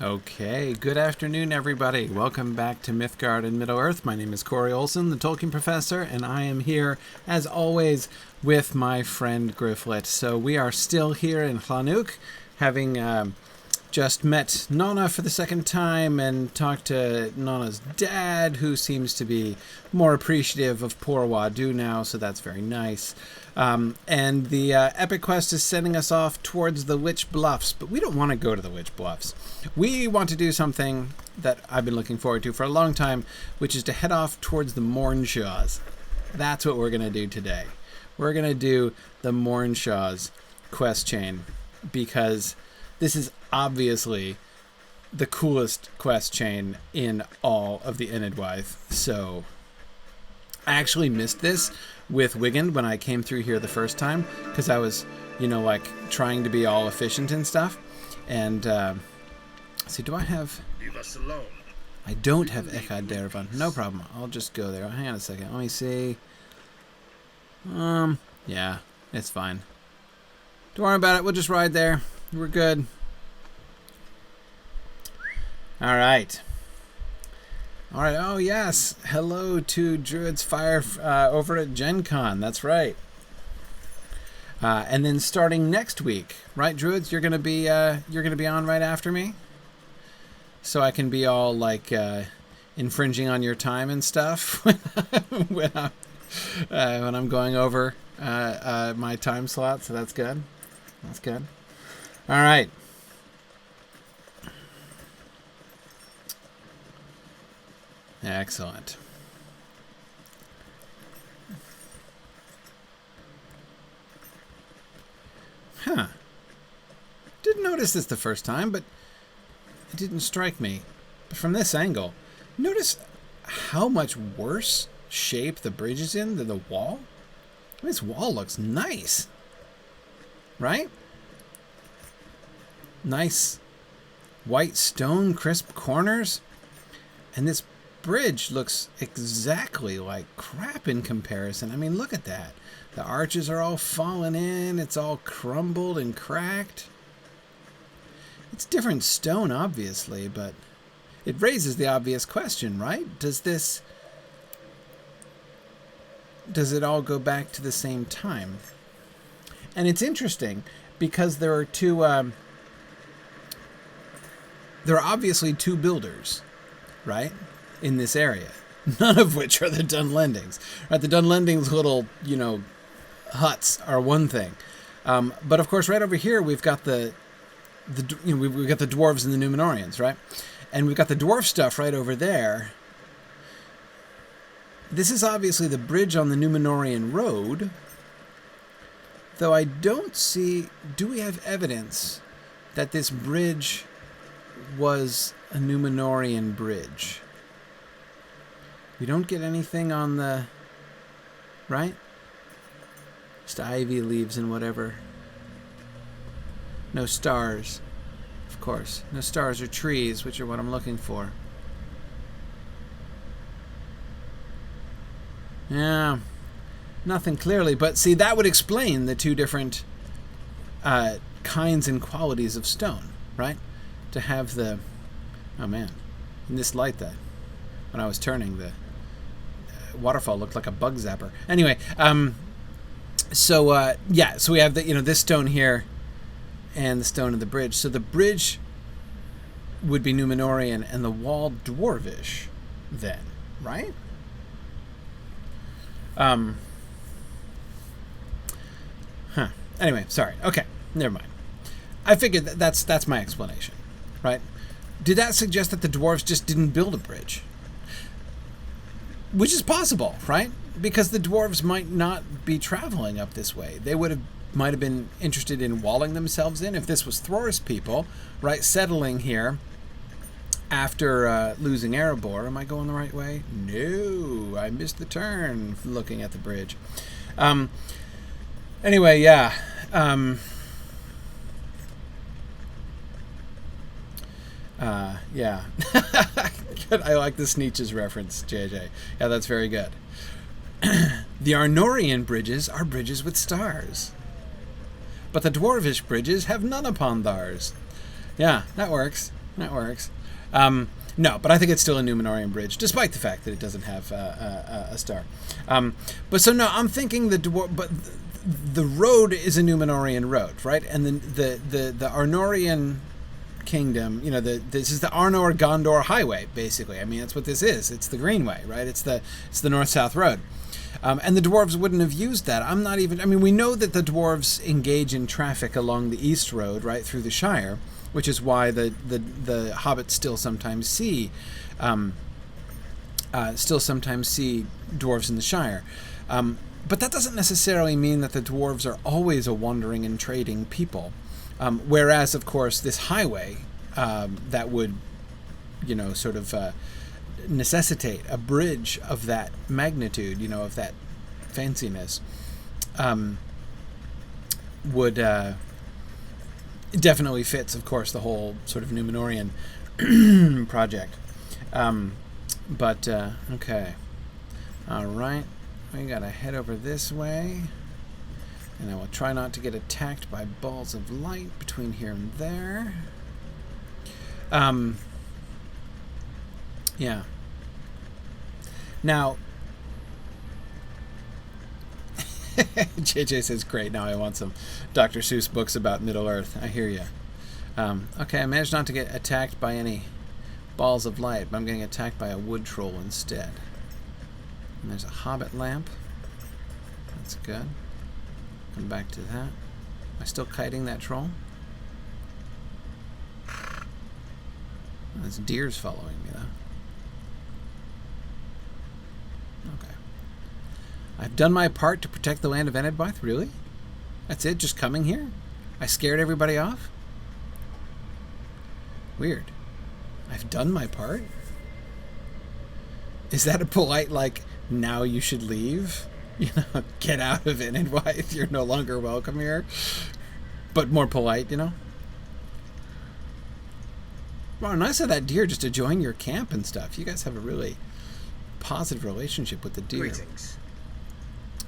Okay, good afternoon, everybody. Welcome back to Mythgard in Middle-earth. My name is Corey Olson, the Tolkien professor, and I am here, as always, with my friend Gryfflet. So we are still here in Llanwch, having just met Nonna for the second time and talked to Nonna's dad, who seems to be more appreciative of poor Wadu now, so that's very nice. And the epic quest is sending us off towards the Witch Bluffs, but we don't want to go to the Witch Bluffs. We want to do something that I've been looking forward to for a long time, which is to head off towards the Mornshaws. That's what we're going to do today. We're going to do the Mornshaws quest chain, because this is obviously the coolest quest chain in all of the Enidwaith. So I actually missed this with Wigan when I came through here the first time, because I was, like trying to be all efficient and stuff. And see, do I have... Leave us alone. I don't have Echad Dervan. No problem. I'll just go there. Hang on a second. Let me see. Yeah, it's fine. Don't worry about it. We'll just ride there. We're good. All right. All right. Oh, yes. Hello to Druid's Fire over at Gen Con. That's right. And then starting next week, right, Druids? You're gonna be on right after me, so I can be all like infringing on your time and stuff when I'm going over my time slot. So that's good. That's good. All right. Excellent. Huh. Didn't notice this the first time, but it didn't strike me. But from this angle, notice how much worse shape the bridge is in than the wall? This wall looks nice. Right? Nice white stone, crisp corners. And this bridge looks exactly like crap in comparison. I mean, look at that. The arches are all fallen in. It's all crumbled and cracked. It's different stone, obviously, but it raises the obvious question, right? Does it all go back to the same time? And it's interesting because there are there are obviously two builders, right, in this area, none of which are the Dunlendings. Right, the Dunlendings' little, huts are one thing, but of course, right over here we've got we've got the dwarves and the Númenóreans, right, and we've got the dwarf stuff right over there. This is obviously the bridge on the Númenórean road, though I don't see. Do we have evidence that this bridge was a Númenórean bridge? We don't get anything on the right. Just ivy leaves and whatever. No stars, of course. No stars or trees, which are what I'm looking for. Yeah, nothing clearly. But see, that would explain the two different kinds and qualities of stone, right? To have the... Oh, man. In this light, that when I was turning, the waterfall looked like a bug zapper. Anyway, so we have the this stone here and the stone of the bridge. So the bridge would be Númenórean and the wall dwarvish then, right? Anyway, sorry. Okay, never mind. I figured that's my explanation, right? Did that suggest that the dwarves just didn't build a bridge? Which is possible, right? Because the dwarves might not be traveling up this way. They might have been interested in walling themselves in if this was Thror's people, right? Settling here after losing Erebor. Am I going the right way? No, I missed the turn looking at the bridge. Anyway, yeah. Yeah. Good. I like the Sneetches reference, JJ. Yeah, that's very good. The Arnorian bridges are bridges with stars, but the Dwarvish bridges have none upon theirs. Yeah, that works. That works. No, but I think it's still a Númenórean bridge, despite the fact that it doesn't have a star. But so no, I'm thinking the road is a Númenórean road, right? And then the Arnorian kingdom, this is the Arnor Gondor highway, basically. I mean, that's what this is. It's the Greenway, right? It's the north-south road. And the dwarves wouldn't have used that. We know that the dwarves engage in traffic along the east road, right, through the Shire, which is why the hobbits still sometimes see dwarves in the Shire. But that doesn't necessarily mean that the dwarves are always a wandering and trading people. Whereas, of course, this highway that would, sort of necessitate a bridge of that magnitude, of that fanciness, would definitely fits, of course, the whole sort of Númenórean project. Okay. All right. We gotta head over this way. And I will try not to get attacked by balls of light between here and there. Yeah. Now, JJ says, great, now I want some Dr. Seuss books about Middle-earth. I hear you. Okay, I managed not to get attacked by any balls of light, but I'm getting attacked by a wood troll instead. And there's a hobbit lamp. That's good. Come back to that. Am I still kiting that troll? This deer's following me, though. Okay. I've done my part to protect the land of Enedwaith? Really? That's it? Just coming here? I scared everybody off? Weird. I've done my part? Is that a polite, now you should leave? Get out of Enedwaith. You're no longer welcome here. But more polite, Wow, nice of that deer just to join your camp and stuff. You guys have a really positive relationship with the deer. Greetings.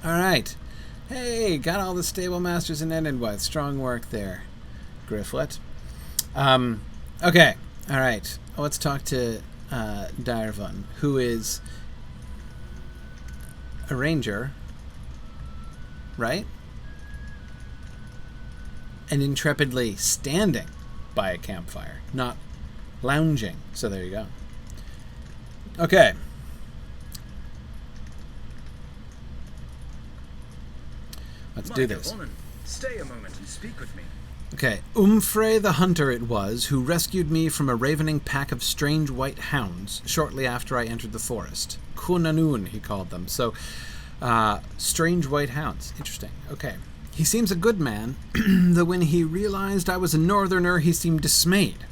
All right. Hey, got all the stable masters in Enedwaith. Strong work there, Gryfflet. Okay. All right. Let's talk to Direvon, who is a ranger, right? And intrepidly standing by a campfire, not lounging. So there you go. Okay. Let's do this. Stay a moment and speak with me. Okay. Umfrey the hunter it was who rescued me from a ravening pack of strange white hounds shortly after I entered the forest. Kunanun, he called them. So, strange white hounds. Interesting. Okay. He seems a good man, though when he realized I was a northerner, he seemed dismayed.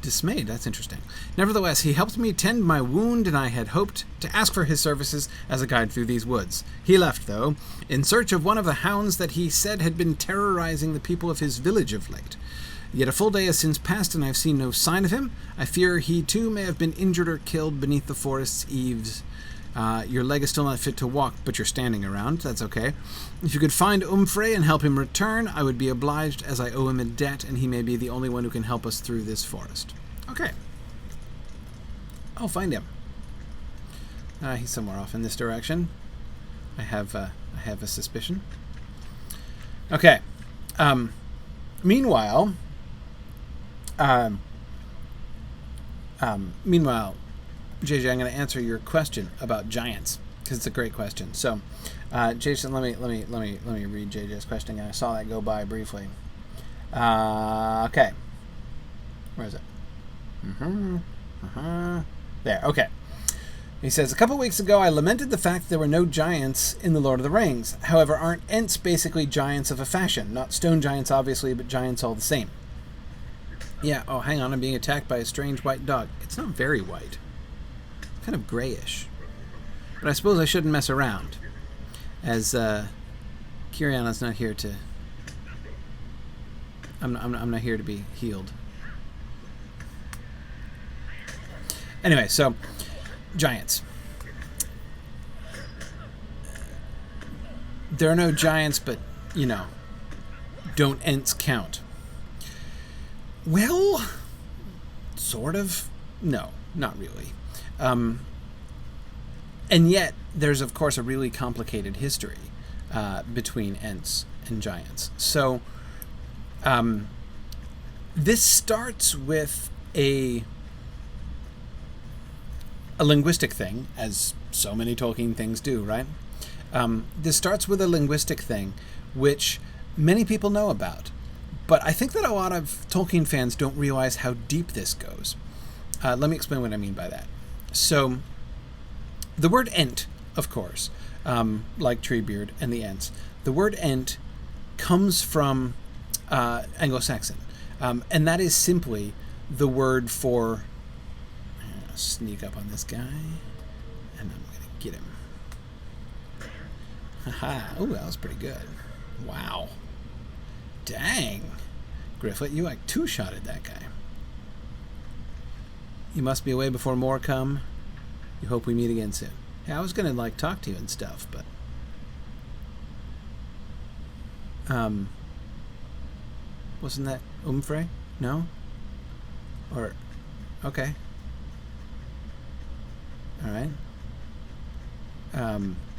Dismayed, that's interesting. Nevertheless, he helped me tend my wound, and I had hoped to ask for his services as a guide through these woods. He left, though, in search of one of the hounds that he said had been terrorizing the people of his village of late. Yet a full day has since passed, and I've seen no sign of him. I fear he, too, may have been injured or killed beneath the forest's eaves. Your leg is still not fit to walk, but you're standing around. That's okay. If you could find Umfrey and help him return, I would be obliged, as I owe him a debt, and he may be the only one who can help us through this forest. Okay. I'll find him. He's somewhere off in this direction. I have a suspicion. Okay. Meanwhile, JJ, I'm going to answer your question about giants because it's a great question. So, Jason, let me read JJ's question. I saw that go by briefly. Okay, where is it? There. Okay. He says, a couple weeks ago, I lamented the fact there were no giants in The Lord of the Rings. However, aren't Ents basically giants of a fashion? Not stone giants, obviously, but giants all the same. Yeah. Oh, hang on. I'm being attacked by a strange white dog. It's not very white. Kind of grayish. But I suppose I shouldn't mess around, as Kiriana's not here to... I'm not here to be healed. Anyway, so, giants. There are no giants, but, don't Ents count? Well, sort of. No, not really. And yet, there's, of course, a really complicated history between Ents and giants. So, this starts with a linguistic thing, as so many Tolkien things do, right? This starts with a linguistic thing, which many people know about. But I think that a lot of Tolkien fans don't realize how deep this goes. Let me explain what I mean by that. So, the word Ent, of course, like Treebeard and the Ents, the word Ent comes from Anglo-Saxon. And that is simply the word for... I'll sneak up on this guy, and I'm going to get him. Haha. Oh, that was pretty good. Wow. Dang. Gryfflet, you like two-shotted that guy. You must be away before more come. You hope we meet again soon. Yeah, I was going to, like, talk to you and stuff, but... Wasn't that Umfrey? No? Or... Okay. Alright.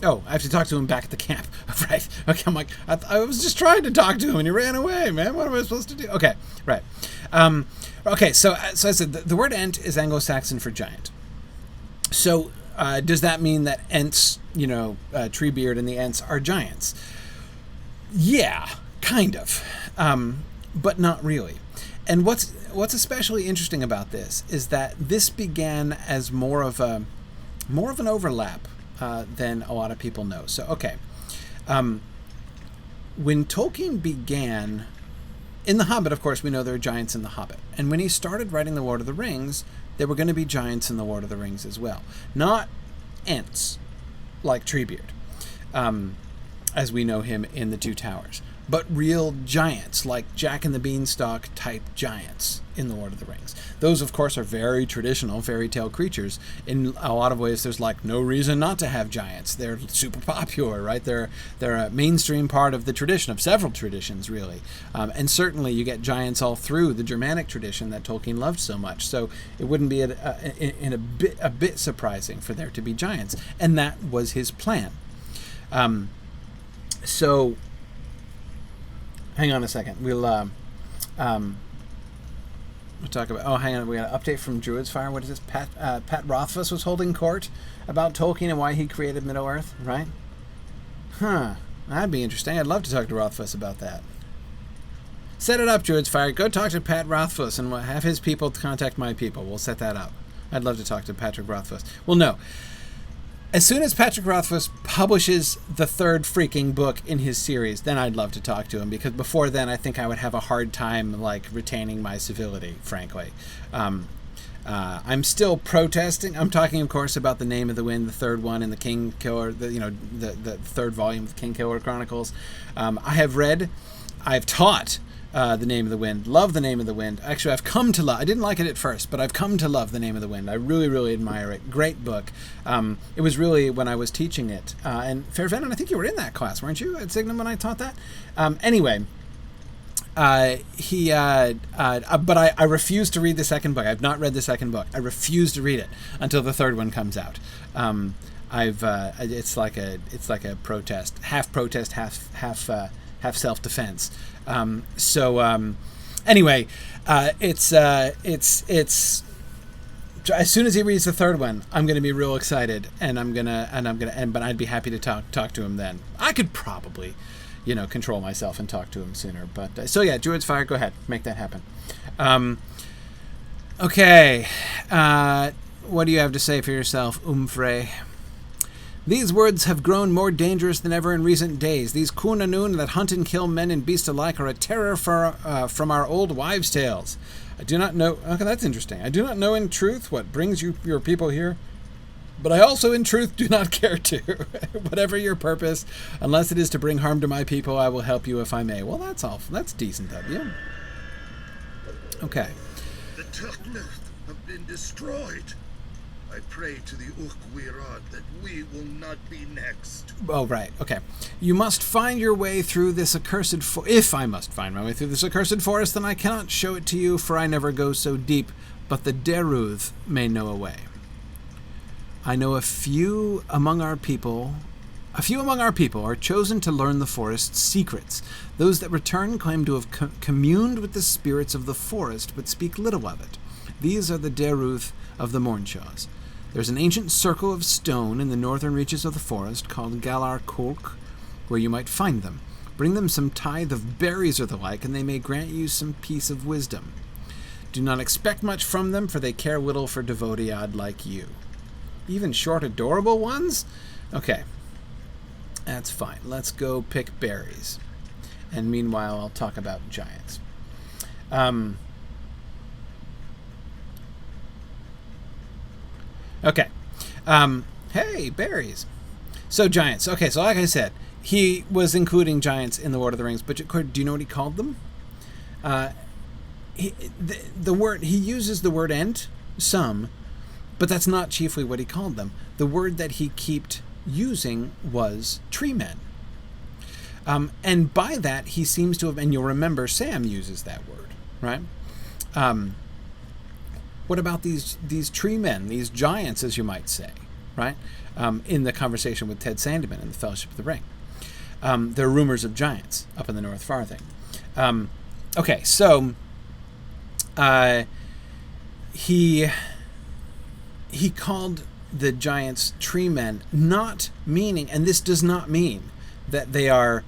Oh, I have to talk to him back at the camp. Right. Okay, I'm like, I was just trying to talk to him and he ran away, man. What am I supposed to do? Okay, right. Okay, so I said the word Ent is Anglo-Saxon for giant. So does that mean that Ents, Treebeard and the Ents are giants? Yeah, kind of. But not really. And what's especially interesting about this is that this began as more of an overlap than a lot of people know. So, okay. When Tolkien began... In The Hobbit, of course, we know there are giants in The Hobbit. And when he started writing The Lord of the Rings, there were going to be giants in The Lord of the Rings as well. Not Ents, like Treebeard, as we know him in The Two Towers. But real giants, like Jack and the Beanstalk type giants in The Lord of the Rings. Those, of course, are very traditional fairy tale creatures. In a lot of ways, there's like no reason not to have giants. They're super popular, right? They're a mainstream part of the tradition, of several traditions, really. And certainly you get giants all through the Germanic tradition that Tolkien loved so much. So it wouldn't be a bit surprising for there to be giants. And that was his plan. So... Hang on a second. We'll talk about... Oh, hang on. We got an update from Druid's Fire. What is this? Pat Rothfuss was holding court about Tolkien and why he created Middle-earth, right? Huh. That'd be interesting. I'd love to talk to Rothfuss about that. Set it up, Druid's Fire. Go talk to Pat Rothfuss and have his people contact my people. We'll set that up. I'd love to talk to Patrick Rothfuss. Well, no. As soon as Patrick Rothfuss publishes the third freaking book in his series, then I'd love to talk to him, because before then I think I would have a hard time, like, retaining my civility, frankly. I'm still protesting. I'm talking, of course, about The Name of the Wind, the third one in the King Killer, the third volume of the King Killer Chronicles. I've taught The Name of the Wind. Love The Name of the Wind. Actually, I've come to love... I didn't like it at first, but I've come to love The Name of the Wind. I really, really admire it. Great book. It was really when I was teaching it. And Fairvenon, I think you were in that class, weren't you, at Signum when I taught that? Anyway... but I refuse to read the second book. I've not read the second book. I refuse to read it until the third one comes out. It's like a protest, half self-defense. Anyway, it's as soon as he reads the third one, I'm going to be real excited, but I'd be happy to talk to him then. I could probably, control myself and talk to him sooner. But so yeah, Druid's Fire, go ahead, make that happen. Okay, what do you have to say for yourself, Umfrey? These words have grown more dangerous than ever in recent days. These Cúnanún that hunt and kill men and beasts alike are a terror from our old wives' tales. I do not know... Okay, that's interesting. I do not know in truth what brings your people here, but I also in truth do not care to. Whatever your purpose, unless it is to bring harm to my people, I will help you if I may. Well, that's all. That's decent of you. Okay. The Turkneth have been destroyed. I pray to the Urk-Wirad that we will not be next. Oh, right. Okay. You must find your way through this accursed if I must find my way through this accursed forest, then I cannot show it to you, for I never go so deep. but the Deruth may know a way. I know a few among our people are chosen to learn the forest's secrets. Those that return claim to have communed with the spirits of the forest, but speak little of it. These are the Deruth of the Mornshaws. There's an ancient circle of stone in the northern reaches of the forest called Galar Kolk, where you might find them. Bring them some tithe of berries or the like, and they may grant you some piece of wisdom. Do not expect much from them, for they care little for devoteead like you. Even short, adorable ones? Okay. That's fine. Let's go pick berries. And meanwhile, I'll talk about giants. Okay. Hey, berries. So giants. Okay, so like I said, he was including giants in the Lord of the Rings, but do you know what he called them? He uses the word ent, some, but that's not chiefly what he called them. The word that he kept using was tree men. And by that, he seems to have, and you'll remember Sam uses that word, right? What about these tree men, these giants, as you might say, right? In the conversation with Ted Sandeman in the Fellowship of the Ring. There are rumors of giants up in the North Farthing. Okay, so he called the giants tree men, not meaning, and this does not mean that they are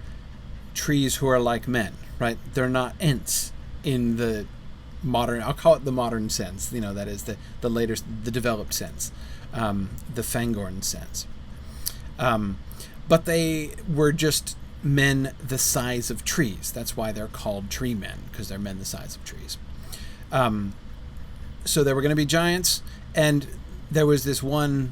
trees who are like men, right? They're not ents in the modern, I'll call it the modern sense, that is the later, the developed sense, the Fangorn sense. But they were just men the size of trees. That's why they're called tree men, because they're men the size of trees. So there were going to be giants, and there was this one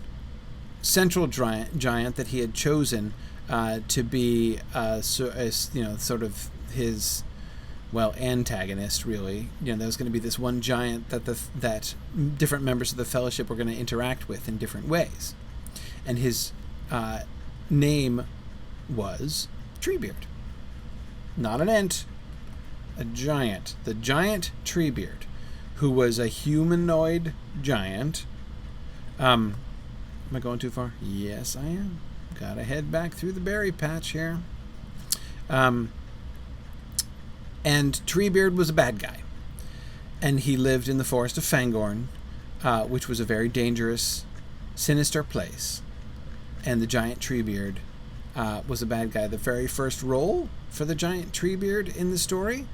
central giant that he had chosen to be, sort of his, antagonist, really. There was going to be this one giant that different members of the Fellowship were going to interact with in different ways. And his name was Treebeard. Not an ent, a giant. The giant Treebeard, who was a humanoid giant. Am I going too far? Yes, I am. Gotta head back through the berry patch here. And Treebeard was a bad guy. And he lived in the forest of Fangorn, which was a very dangerous, sinister place. And the giant Treebeard was a bad guy. The very first role for the giant Treebeard in the story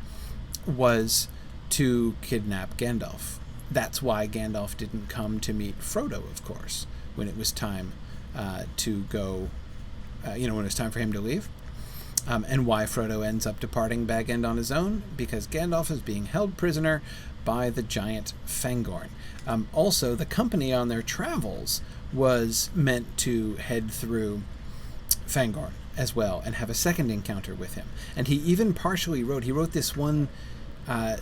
was to kidnap Gandalf. That's why Gandalf didn't come to meet Frodo, of course, when it was time to go, when it was time for him to leave. And why Frodo ends up departing Bag End on his own, because Gandalf is being held prisoner by the giant Fangorn. Also, the company on their travels was meant to head through Fangorn as well and have a second encounter with him. And he even partially wrote this one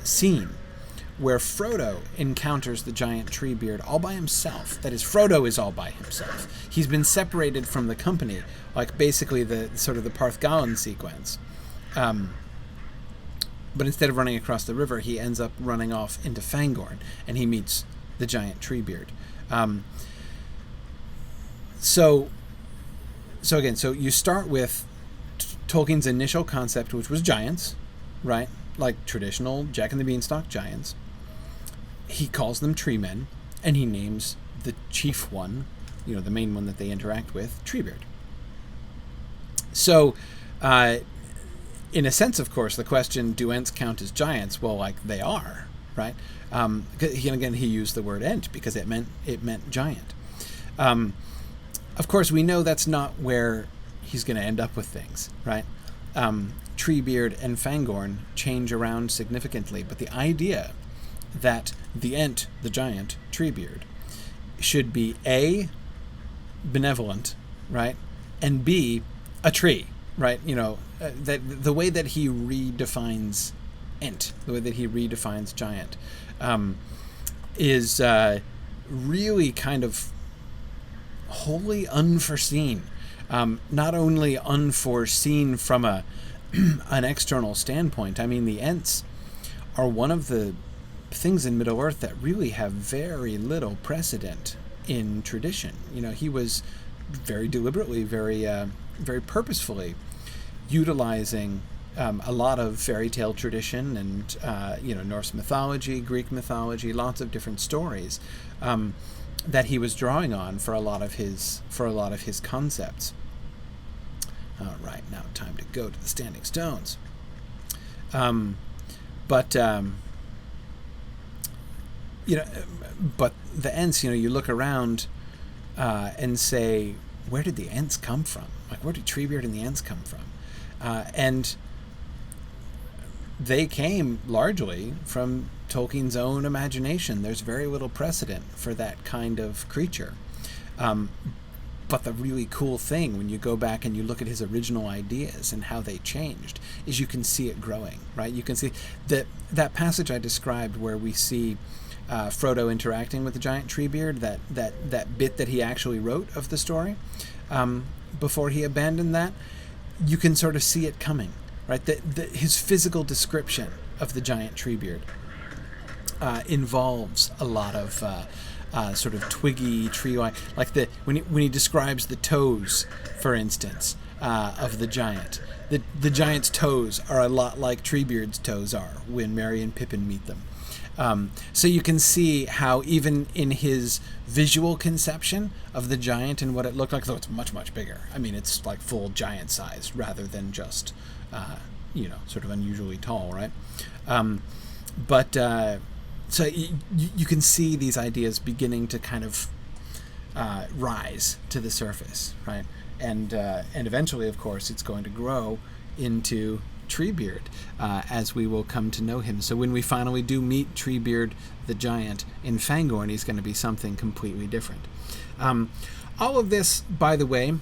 scene where Frodo encounters the giant Treebeard all by himself. That is, Frodo is all by himself. He's been separated from the company, like basically the sort of the Parthgalan sequence. But instead of running across the river, he ends up running off into Fangorn, and he meets the giant Treebeard. So you start with Tolkien's initial concept, which was giants, right? Like traditional Jack and the Beanstalk giants. He calls them tree men, and he names the chief one, the main one that they interact with, Treebeard. So, in a sense, of course, the question, do ents count as giants? Well, they are, right? He used the word ent because it meant giant. Of course, we know that's not where he's going to end up with things, right? Treebeard and Fangorn change around significantly, but the idea that the ent, the giant Treebeard, should be A, benevolent, right, and B, a tree, right? That the way that he redefines ent, the way that he redefines giant, is really kind of wholly unforeseen. Not only unforeseen from an external standpoint. I mean, the ents are one of the things in Middle-earth that really have very little precedent in tradition. He was very deliberately, very purposefully utilizing a lot of fairy tale tradition and Norse mythology, Greek mythology, lots of different stories that he was drawing on for a lot of his concepts. All right, now time to go to the standing stones. But the Ents, you look around and say, where did the Ents come from? Like, where did Treebeard and the Ents come from? And they came largely from Tolkien's own imagination. There's very little precedent for that kind of creature. But the really cool thing, when you go back and you look at his original ideas and how they changed, is you can see it growing, right? You can see that passage I described where we see Frodo interacting with the giant Treebeard, that bit that he actually wrote of the story before he abandoned that. You can sort of see it coming, right? His physical description of the giant Treebeard involves a lot of sort of twiggy tree-like, like when he describes the toes, for instance, of the giant. The giant's toes are a lot like Treebeard's toes are when Merry and Pippin meet them. So you can see how even in his visual conception of the giant and what it looked like, though it's much, much bigger. I mean, it's like full giant size rather than just, sort of unusually tall, right? So you can see these ideas beginning to kind of rise to the surface, right? And eventually, of course, it's going to grow into Treebeard as we will come to know him. So when we finally do meet Treebeard the giant in Fangorn, he's going to be something completely different. All of this, by the way,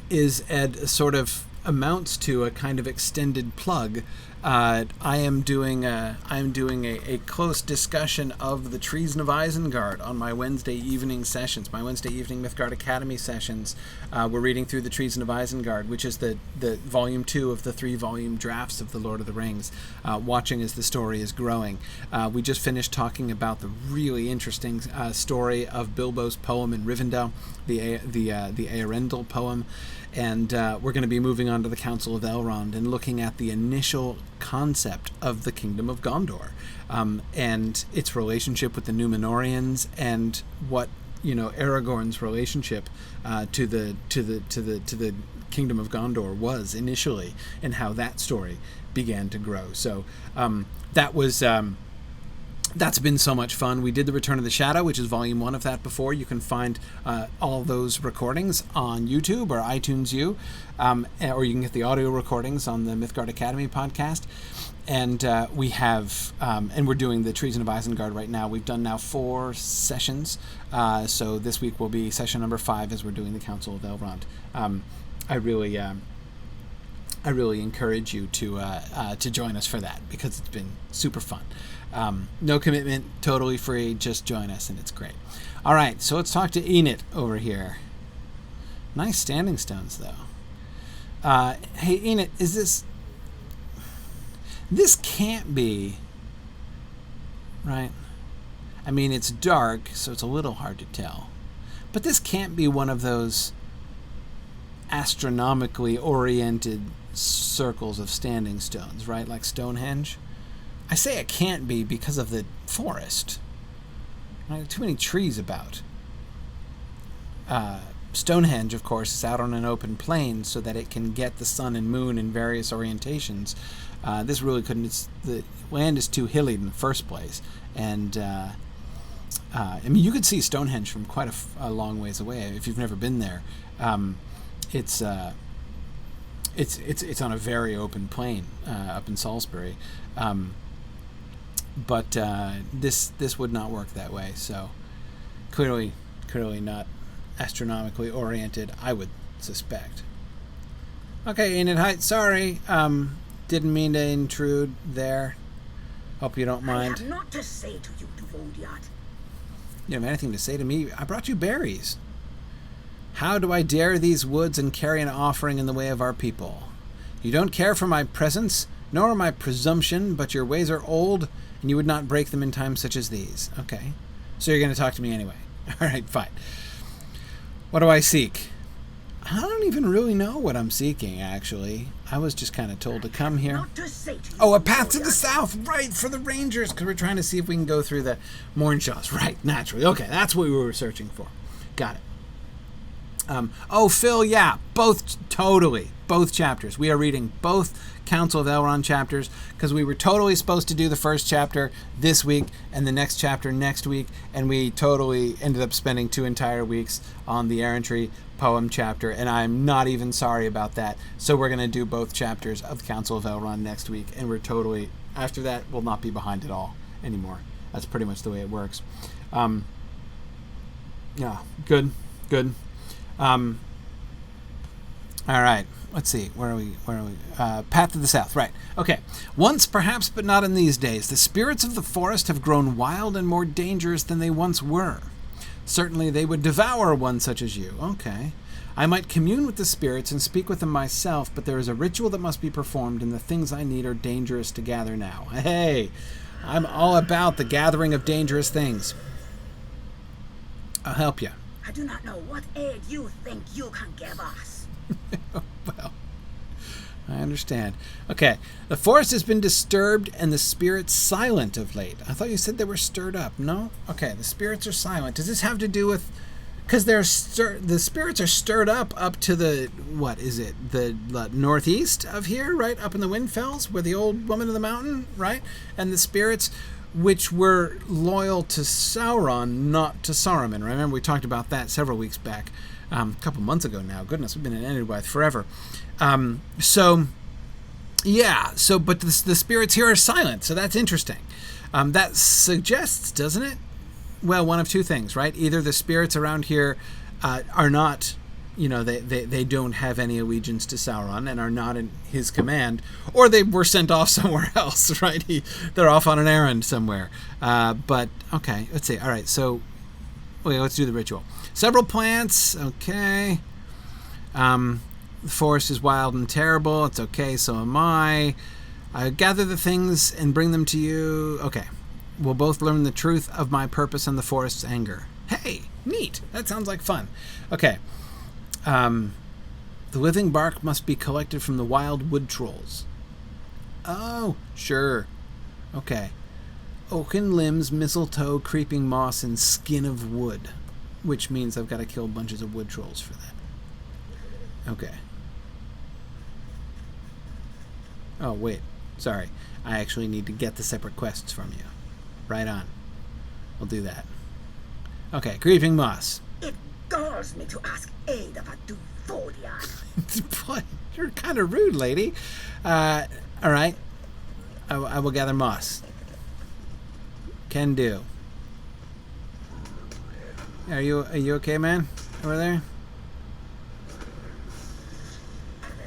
is sort of amounts to a kind of extended plug. I am doing a close discussion of the Treason of Isengard on my Wednesday evening sessions, my Wednesday evening Mythgard Academy sessions. We're reading through the Treason of Isengard, which is the volume 2 of the 3-volume drafts of the Lord of the Rings, watching as the story is growing. We just finished talking about the really interesting story of Bilbo's poem in Rivendell, the Eärendil poem. And we're going to be moving on to the Council of Elrond and looking at the initial concept of the Kingdom of Gondor and its relationship with the Númenóreans and what Aragorn's relationship to the Kingdom of Gondor was initially, and how that story began to grow. So that was. That's been so much fun. We did the Return of the Shadow, which is volume 1 of that before. You can find all those recordings on YouTube or iTunes U, or you can get the audio recordings on the Mythgard Academy podcast. And we have, and we're doing the Treason of Isengard right now. We've done now 4 sessions. So this week will be session number 5 as we're doing the Council of Elrond. I really encourage you to join us for that, because it's been super fun. No commitment, totally free. Just join us, and it's great. All right, so let's talk to Enid over here. Nice standing stones, though. Hey, Enid, is this can't be, right? I mean, it's dark, so it's a little hard to tell. But this can't be one of those astronomically oriented circles of standing stones, right? Like Stonehenge. I say it can't be because of the forest. Right? Too many trees about. Stonehenge, of course, is out on an open plain so that it can get the sun and moon in various orientations. This really couldn't. The land is too hilly in the first place, and I mean, you could see Stonehenge from quite a long ways away if you've never been there. It's on a very open plain up in Salisbury. But this would not work that way. So clearly not astronomically oriented, I would suspect. Okay, Enid, hi. Sorry, didn't mean to intrude there. Hope you don't mind. I have not to say to you, Duvoldiyat. You don't have anything to say to me. I brought you berries. How do I dare these woods and carry an offering in the way of our people? You don't care for my presence, nor my presumption, but your ways are old and you would not break them in times such as these. Okay. So you're going to talk to me anyway. All right, fine. What do I seek? I don't even really know what I'm seeking, actually. I was just kind of told to come here. Not to say to you, Oh, a path to the south, right, for the rangers, because we're trying to see if we can go through the Mornshaws. Right, naturally. Okay, that's what we were searching for. Got it. Oh, Phil, yeah, totally, both chapters. We are reading both Council of Elrond chapters, because we were totally supposed to do the first chapter this week and the next chapter next week, and we totally ended up spending 2 entire weeks on the errantry poem chapter, and I'm not even sorry about that. So we're going to do both chapters of the Council of Elrond next week, and we're totally, after that, we'll not be behind at all anymore. That's pretty much the way it works. Yeah, good. All right, let's see. Where are we? Path to the south. Right. Okay. Once, perhaps, but not in these days, the spirits of the forest have grown wild and more dangerous than they once were. Certainly, they would devour one such as you. Okay. I might commune with the spirits and speak with them myself, but there is a ritual that must be performed, and the things I need are dangerous to gather now. Hey, I'm all about the gathering of dangerous things. I'll help you. I do not know what aid you think you can give us. Well, I understand. Okay, the forest has been disturbed and the spirits silent of late. I thought you said they were stirred up. No? Okay, the spirits are silent. Does this have to do with... Because the spirits are stirred up to the... What is it? The northeast of here, right? Up in the Windfells, where the old woman of the mountain, right? And the spirits... which were loyal to Sauron, not to Saruman. Remember, we talked about that several weeks back, a couple months ago now. Goodness, we've been in Enidwythe forever. But the spirits here are silent, so that's interesting. That suggests, doesn't it? Well, one of two things, right? Either the spirits around here are not... they don't have any allegiance to Sauron and are not in his command, or they were sent off somewhere else, right? They're off on an errand somewhere. But, okay, let's see. All right, so, let's do the ritual. Several plants, okay. The forest is wild and terrible. It's okay, so am I. I gather the things and bring them to you. Okay. We'll both learn the truth of my purpose and the forest's anger. Hey, neat. That sounds like fun. Okay. The living bark must be collected from the wild wood trolls. Oh, sure. Okay. Oaken limbs, mistletoe, creeping moss, and skin of wood. Which means I've got to kill bunches of wood trolls for that. Okay. Oh, wait. Sorry. I actually need to get the separate quests from you. Right on. We'll do that. Okay, creeping moss. It galls me to ask aid of a Duvodian. You're kind of rude, lady. All right. I will gather moss. Can do. Are you okay, man? Over there?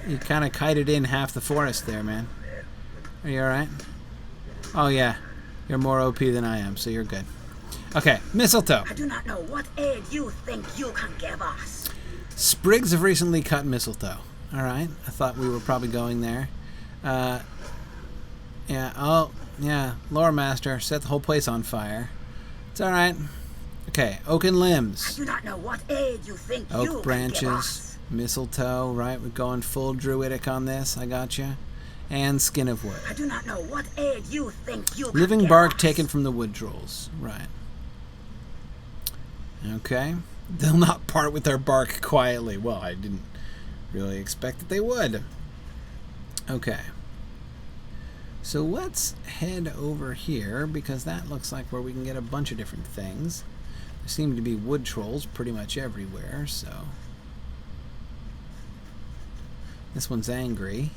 You kind of kited in half the forest there, man. Are you all right? Oh, yeah. You're more OP than I am, so you're good. Okay, mistletoe. I do not know what aid you think you can give us. Sprigs of recently cut mistletoe. All right. I thought we were probably going there. Yeah. Oh, yeah. Lore Master set the whole place on fire. It's all right. Okay. Oaken limbs. I do not know what aid you think you Oak can give branches. us. Mistletoe. Right. We're going full druidic on this. I got you. And skin of wood. I do not know what aid you think you can Living give bark us. taken from the wood trolls. Right. Okay. They'll not part with their bark quietly. Well, I didn't really expect that they would. Okay. So let's head over here, because that looks like where we can get a bunch of different things. There seem to be wood trolls pretty much everywhere, so... This one's angry.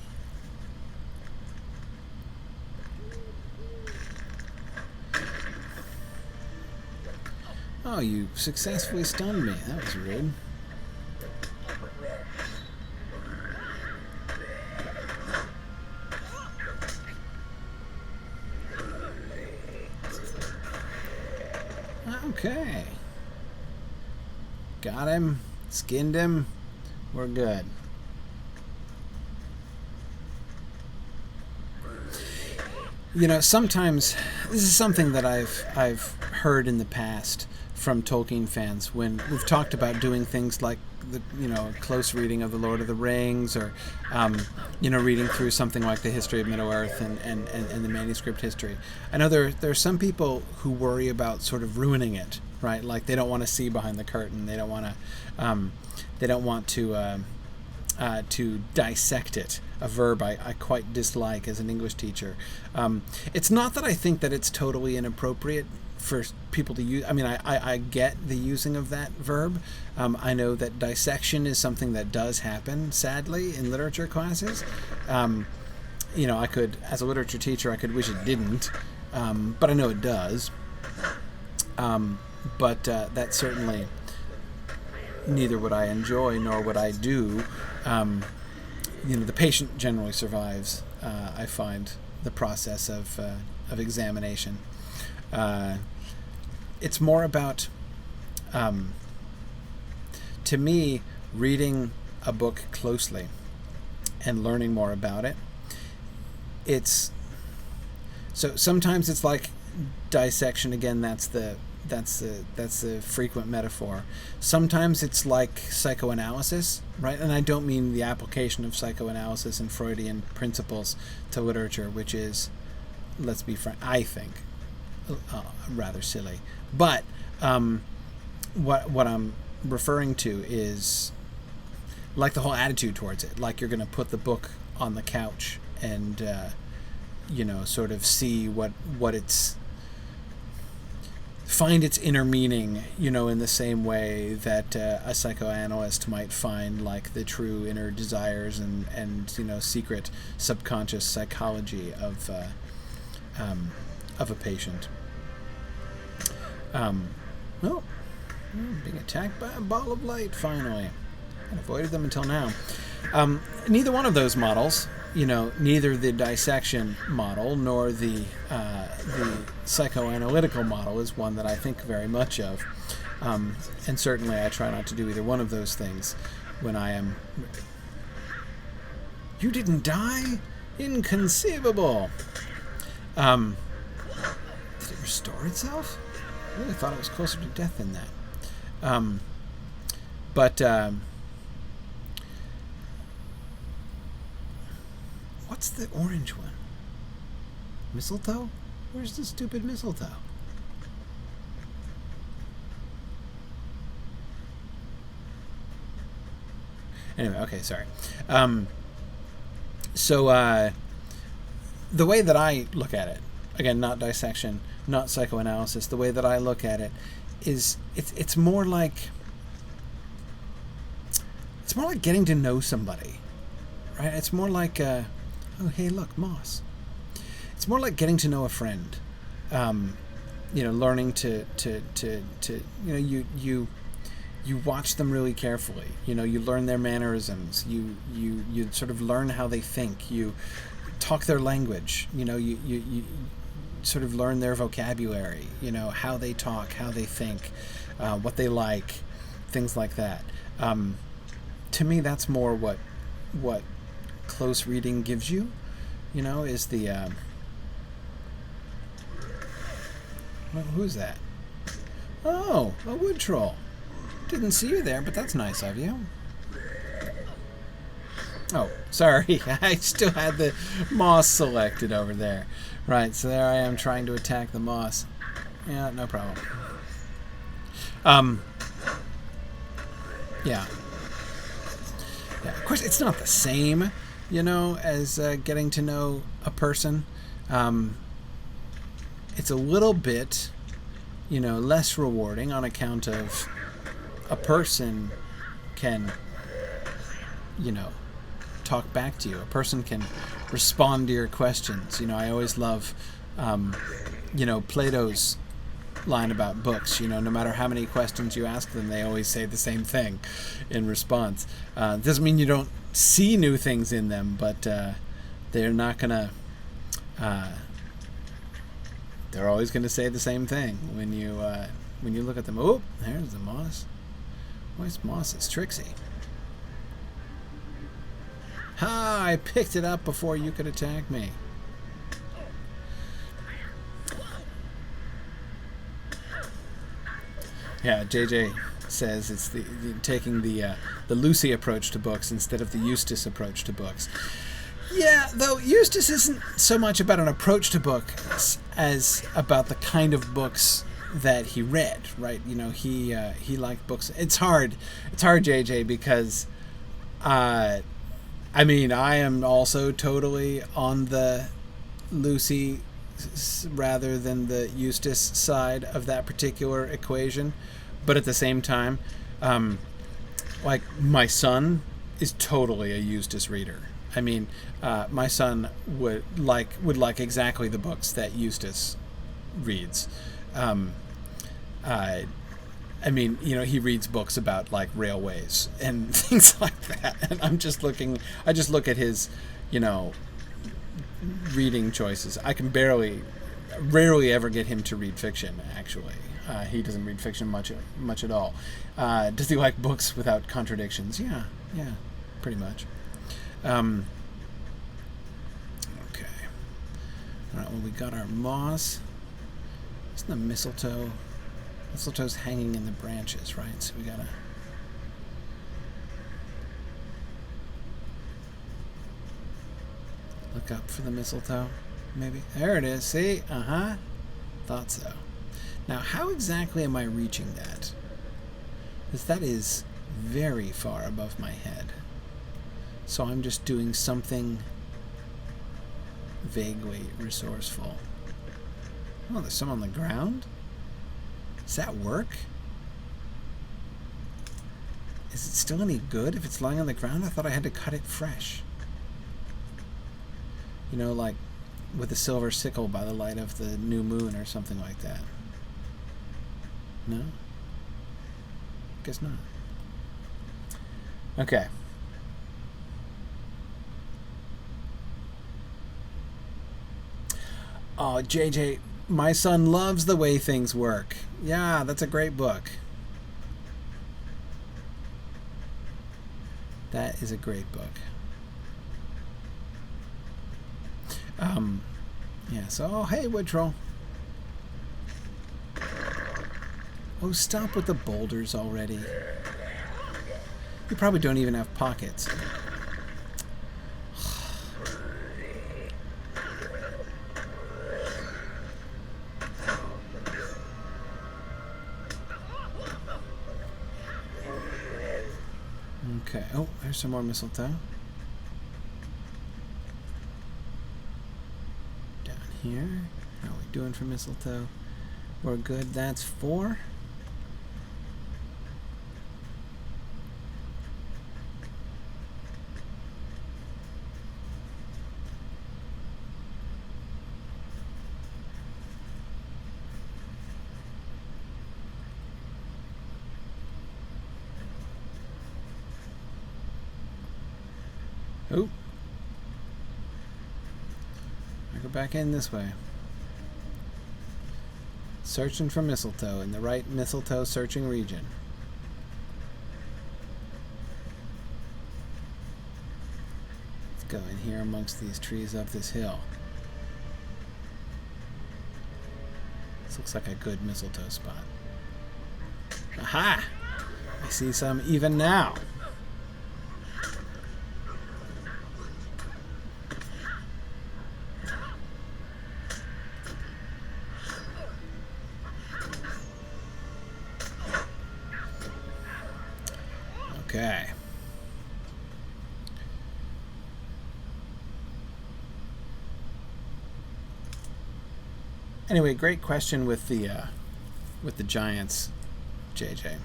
Oh, you successfully stunned me. That was rude. Okay. Got him. Skinned him. We're good. Sometimes this is something that I've heard in the past from Tolkien fans when we've talked about doing things like the close reading of the Lord of the Rings, or reading through something like the history of Middle-earth and the manuscript history. I know there are some people who worry about sort of ruining it, right? Like they don't want to see behind the curtain. They don't want to dissect it. A verb I quite dislike as an English teacher. It's not that I think that it's totally inappropriate for people to use. I mean, I get the using of that verb. I know that dissection is something that does happen, sadly, in literature classes. I could, as a literature teacher, I could wish it didn't, but I know it does. But that certainly neither would I enjoy nor would I do. The patient generally survives, I find, the process of examination. It's more about, to me, reading a book closely and learning more about it. So sometimes it's like dissection. Again, that's the frequent metaphor. Sometimes it's like psychoanalysis, right? And I don't mean the application of psychoanalysis and Freudian principles to literature, which is, let's be frank, I think, rather silly. But what I'm referring to is like the whole attitude towards it. Like you're going to put the book on the couch and sort of see what it's, find its inner meaning, in the same way that a psychoanalyst might find like the true inner desires and secret subconscious psychology of a patient. Being attacked by a ball of light, finally. I avoided them until now. Neither one of those models, neither the dissection model nor the psychoanalytical model is one that I think very much of. And certainly I try not to do either one of those things when I am... You didn't die? Inconceivable! Did it restore itself? I really thought it was closer to death than that. What's the orange one? Mistletoe? Where's the stupid mistletoe? Anyway, okay, sorry. The way that I look at it, again, not dissection, not psychoanalysis, the way that I look at it is it's more like getting to know somebody, right? It's more like oh, hey, look, moss. It's more like getting to know a friend. Learning to you watch them really carefully. You learn their mannerisms. You sort of learn how they think. You talk their language. You sort of learn their vocabulary. How they talk, how they think, what they like, things like that. To me, that's more what close reading gives you. Is the well, who's that? Oh, a wood troll. Didn't see you there, but that's nice of you. Oh, sorry. I still had the moss selected over there. Right, so there I am trying to attack the moss. Yeah, no problem. Yeah. Of course, it's not the same, as getting to know a person. It's a little bit, less rewarding on account of a person can, talk back to you. A person can respond to your questions. I always love, Plato's line about books. No matter how many questions you ask them, they always say the same thing in response. Doesn't mean you don't see new things in them, but they're not gonna... they're always going to say the same thing when you look at them. Oh, there's the moss. Where's moss? It's Trixie. Ha! I picked it up before you could attack me. Yeah, JJ says it's taking the Lucy approach to books instead of the Eustace approach to books. Yeah, though Eustace isn't so much about an approach to books as about the kind of books that he read, right? You know, he liked books. It's hard, JJ, because I mean, I am also totally on the Lucy rather than the Eustace side of that particular equation, but at the same time, like, my son is totally a Eustace reader. I mean, my son would like exactly the books that Eustace reads. I mean, you know, he reads books about, like, railways and things like that. And I just look at his, you know, reading choices. I can rarely ever get him to read fiction, actually. He doesn't read fiction much at all. Does he like books without contradictions? Yeah, pretty much. Okay. All right, well, we got our moss. Isn't the mistletoe? Mistletoe's hanging in the branches, right? So we gotta... look up for the mistletoe, maybe? There it is, see? Thought so. Now, how exactly am I reaching that? Because that is very far above my head. So I'm just doing something vaguely resourceful. Oh, there's some on the ground? Does that work? Is it still any good if it's lying on the ground? I thought I had to cut it fresh. You know, like with a silver sickle by the light of the new moon or something like that. No? Guess not. Okay. Oh, JJ, my son loves The Way Things Work. Yeah, that's a great book. That is a great book. Yeah, so, oh, hey, Wood Troll. Oh, stop with the boulders already. You probably don't even have pockets. Okay, oh, there's some more mistletoe. Down here. How are we doing for mistletoe? We're good. That's 4. Oh. I go back in this way. Searching for mistletoe in the right mistletoe searching region. Let's go in here amongst these trees up this hill. This looks like a good mistletoe spot. Aha! I see some even now. Okay. Anyway, great question with the giants, JJ.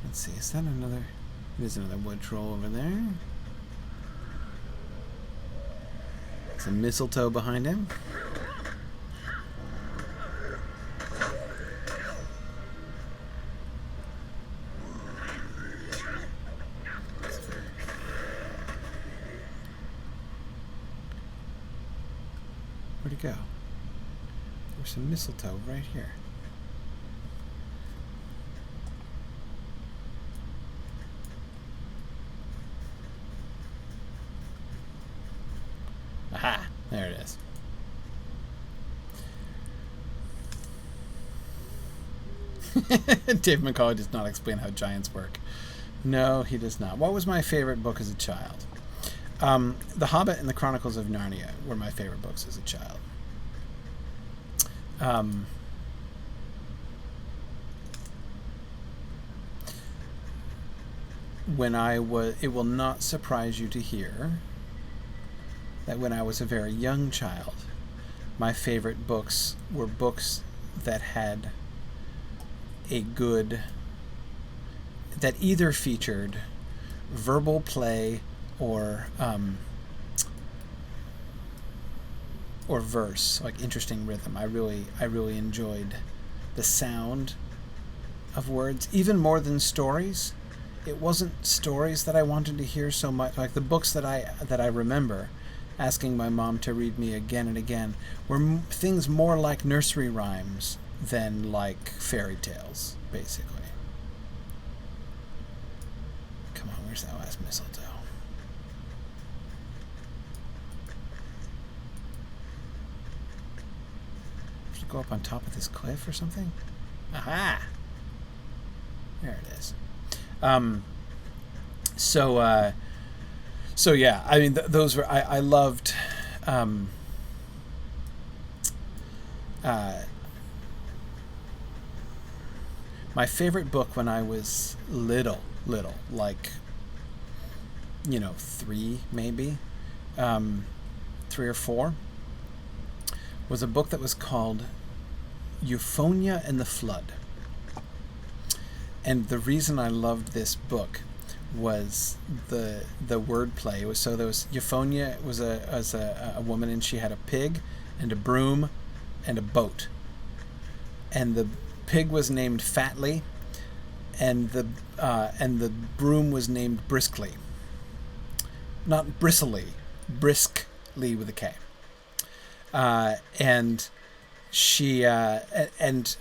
Let's see, is that another? There's another wood troll over there. Some mistletoe behind him. Where'd it go? There's some mistletoe right here. Aha! There it is. Dave McCauley does not explain how giants work. No, he does not. What was my favorite book as a child? The Hobbit and the Chronicles of Narnia were my favorite books as a child. It will not surprise you to hear that when I was a very young child, my favorite books were books that had that either featured verbal play or verse, like interesting rhythm. I really enjoyed the sound of words, even more than stories. It wasn't stories that I wanted to hear so much. Like the books that I remember asking my mom to read me again and again were things more like nursery rhymes than like fairy tales, basically. Come on, where's that last mistletoe? Should I go up on top of this cliff or something? Aha! There it is. So yeah, I mean, those were, I loved, my favorite book when I was little, like, 3 maybe, 3 or 4, was a book that was called Euphonia and the Flood. And the reason I loved this book was the wordplay. It was, so there was Euphonia was a woman, and she had a pig and a broom and a boat. And the pig was named Fatly, and the broom was named Briskly. Not Bristly, Briskly with a K. And she and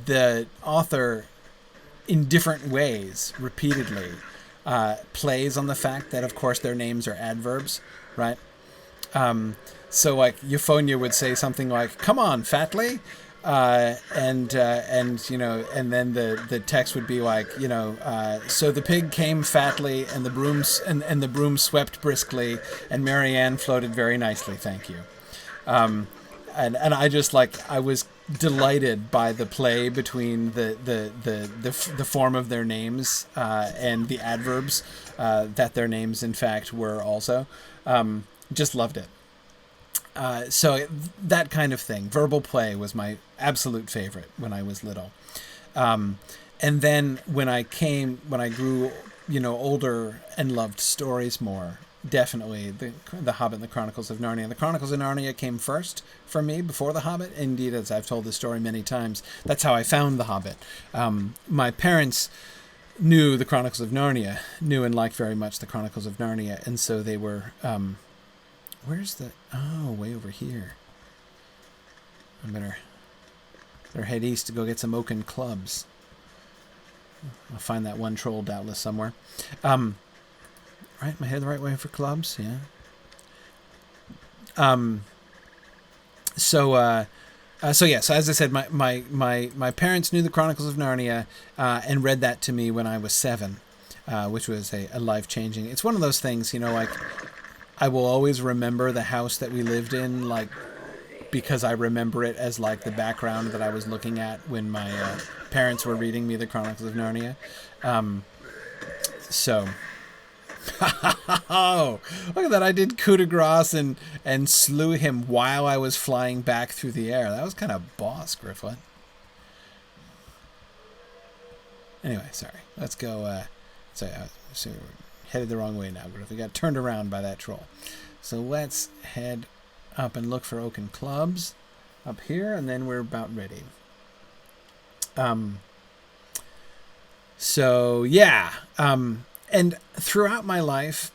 the author, in different ways, repeatedly, plays on the fact that, of course, their names are adverbs, right? So, like, Euphonia would say something like, "Come on, Fatly," and then the text would be like, so the pig came fatly, and the brooms and the broom swept briskly, and Marianne floated very nicely. Thank you. And I just, like, I was delighted by the play between the form of their names and the adverbs that their names in fact were also. Just loved it. So that kind of thing, verbal play, was my absolute favorite when I was little. And then when I grew, older and loved stories more, definitely the Hobbit and the Chronicles of Narnia. The Chronicles of Narnia came first for me before the Hobbit. Indeed, as I've told this story many times, that's how I found the Hobbit. My parents knew the Chronicles of Narnia, knew and liked very much the Chronicles of Narnia, and so they were, way over here. I better head east to go get some oaken clubs. I'll find that one troll doubtless somewhere. Right, am I headed the right way for clubs? Yeah. So as I said, my parents knew the Chronicles of Narnia and read that to me when I was 7, which was a life-changing. It's one of those things, like, I will always remember the house that we lived in, like, because I remember it as, like, the background that I was looking at when my parents were reading me the Chronicles of Narnia. Oh, look at that. I did coup de grace and slew him while I was flying back through the air. That was kind of boss, Gryfflet. Anyway, sorry. Let's go. So we're headed the wrong way now, Gryfflet. We got turned around by that troll. So let's head up and look for oaken clubs up here, and then we're about ready. And throughout my life,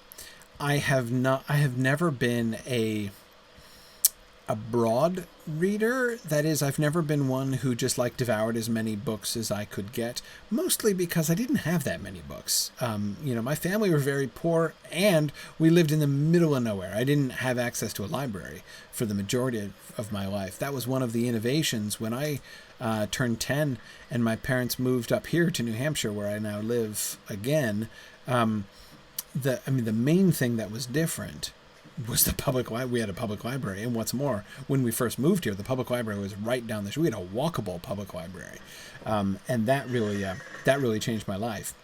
I have never been a a broad reader. That is, I've never been one who just like devoured as many books as I could get, mostly because I didn't have that many books. My family were very poor and we lived in the middle of nowhere. I didn't have access to a library for the majority of my life. That was one of the innovations when I turned 10 and my parents moved up here to New Hampshire, where I now live again. The main thing that was different was the public library. We had a public library, and what's more, when we first moved here, the public library was right down the street. We had a walkable public library, and that really changed my life.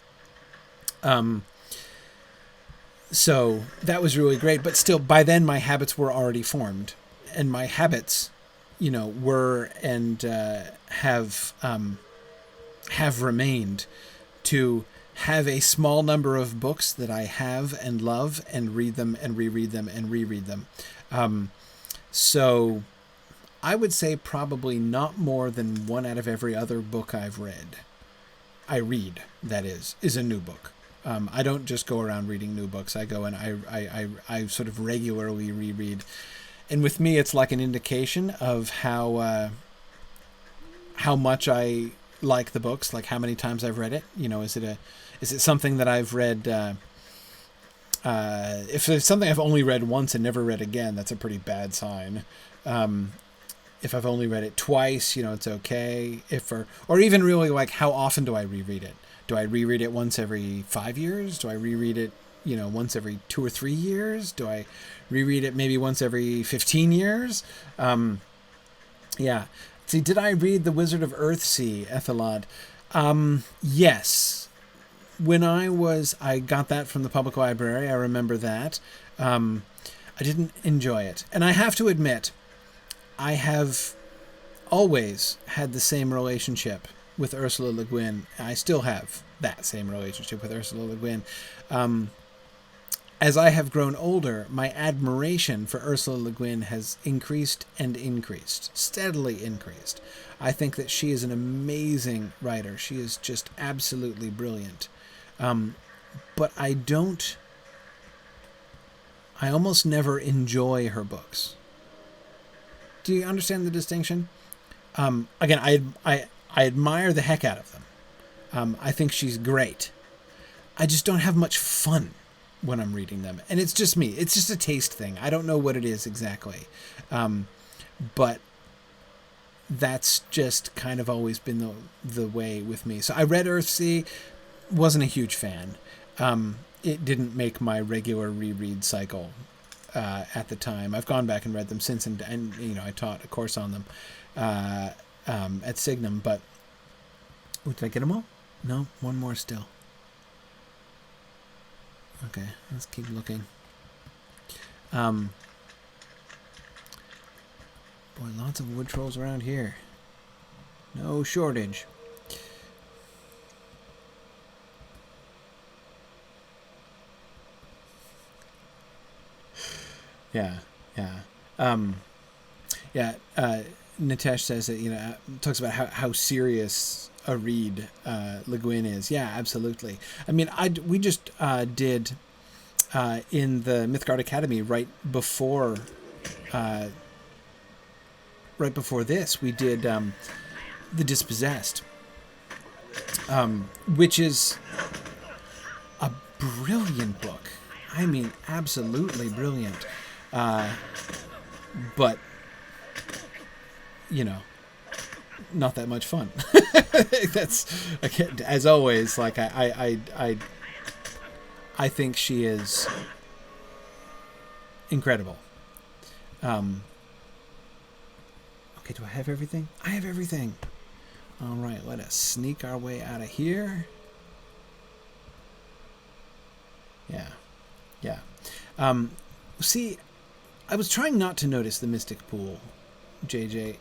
So that was really great. But still, by then my habits were already formed, and my habits, were and have remained to have a small number of books that I have and love and read them and reread them and reread them. So I would say probably not more than one out of every other book I've read. That is a new book. I don't just go around reading new books. I go and I sort of regularly reread. And with me, it's like an indication of how much I like the books, like how many times I've read it. Is it something that I've read? If it's something I've only read once and never read again, that's a pretty bad sign. If I've only read it twice, it's okay. Or even really, like, how often do I reread it? Do I reread it once every 5 years? Do I reread it, once every 2 or 3 years? Do I reread it maybe once every 15 years? Yeah. See, did I read The Wizard of Earthsea, Ethelod? Yes. When I got that from the public library. I remember that. I didn't enjoy it. And I have to admit, I have always had the same relationship with Ursula Le Guin. I still have that same relationship with Ursula Le Guin. As I have grown older, my admiration for Ursula Le Guin has increased and increased, steadily increased. I think that she is an amazing writer. She is just absolutely brilliant. But I almost never enjoy her books. Do you understand the distinction? Again, I admire the heck out of them. I think she's great. I just don't have much fun when I'm reading them. And it's just me. It's just a taste thing. I don't know what it is exactly. But that's just kind of always been the way with me. So I read Earthsea, wasn't a huge fan. It didn't make my regular reread cycle at the time. I've gone back and read them since, and I taught a course on them at Signum. But did I get them all? No, one more still. Okay, let's keep looking. Boy, lots of wood trolls around here. No shortage. Yeah. Nitesh says that, talks about how serious a read Le Guin is. Yeah, absolutely. I mean, we just did in the Mythgard Academy right before this, we did The Dispossessed, which is a brilliant book. I mean, absolutely brilliant. But not that much fun. That's, as always, like I think she is incredible. Okay, do I have everything? I have everything. All right, let us sneak our way out of here. Yeah. See, I was trying not to notice the Mystic Pool, JJ. I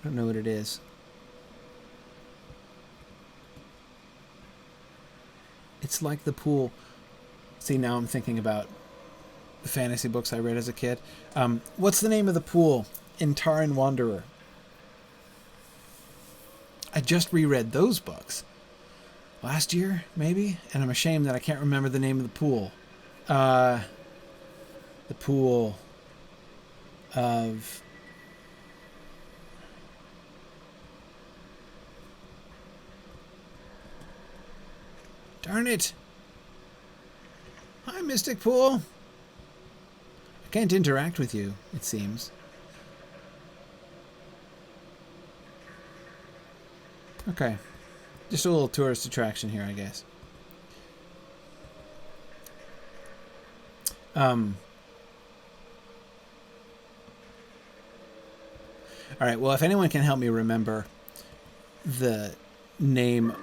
don't know what it is. It's like the pool. See, now I'm thinking about the fantasy books I read as a kid. What's the name of the pool in Taran Wanderer? I just reread those books last year, maybe, and I'm ashamed that I can't remember the name of the pool. The pool. of... Darn it! Hi, Mystic Pool! I can't interact with you, it seems. Okay. Just a little tourist attraction here, I guess. Alright, well, if anyone can help me remember the name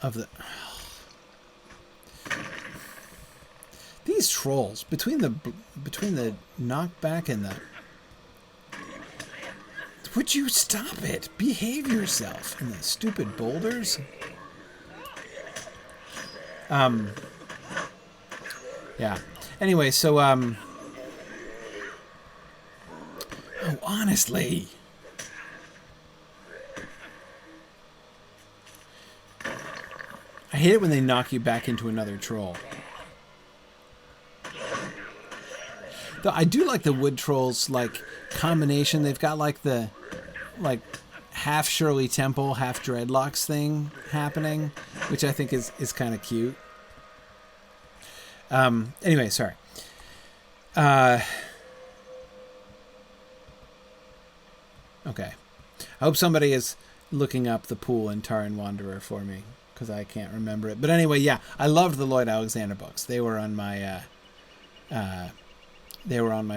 of the... These trolls, between the knockback and the... Would you stop it? Behave yourself. And the stupid boulders. Yeah. Anyway, so, oh, honestly. I hate it when they knock you back into another troll. Though I do like the wood trolls, like, combination. They've got, like, the, like, half Shirley Temple, half dreadlocks thing happening, which I think is kind of cute. Anyway, sorry. Okay. I hope somebody is looking up the pool in Taran Wanderer for me, because I can't remember it. But anyway, yeah, I loved the Lloyd Alexander books. They were on my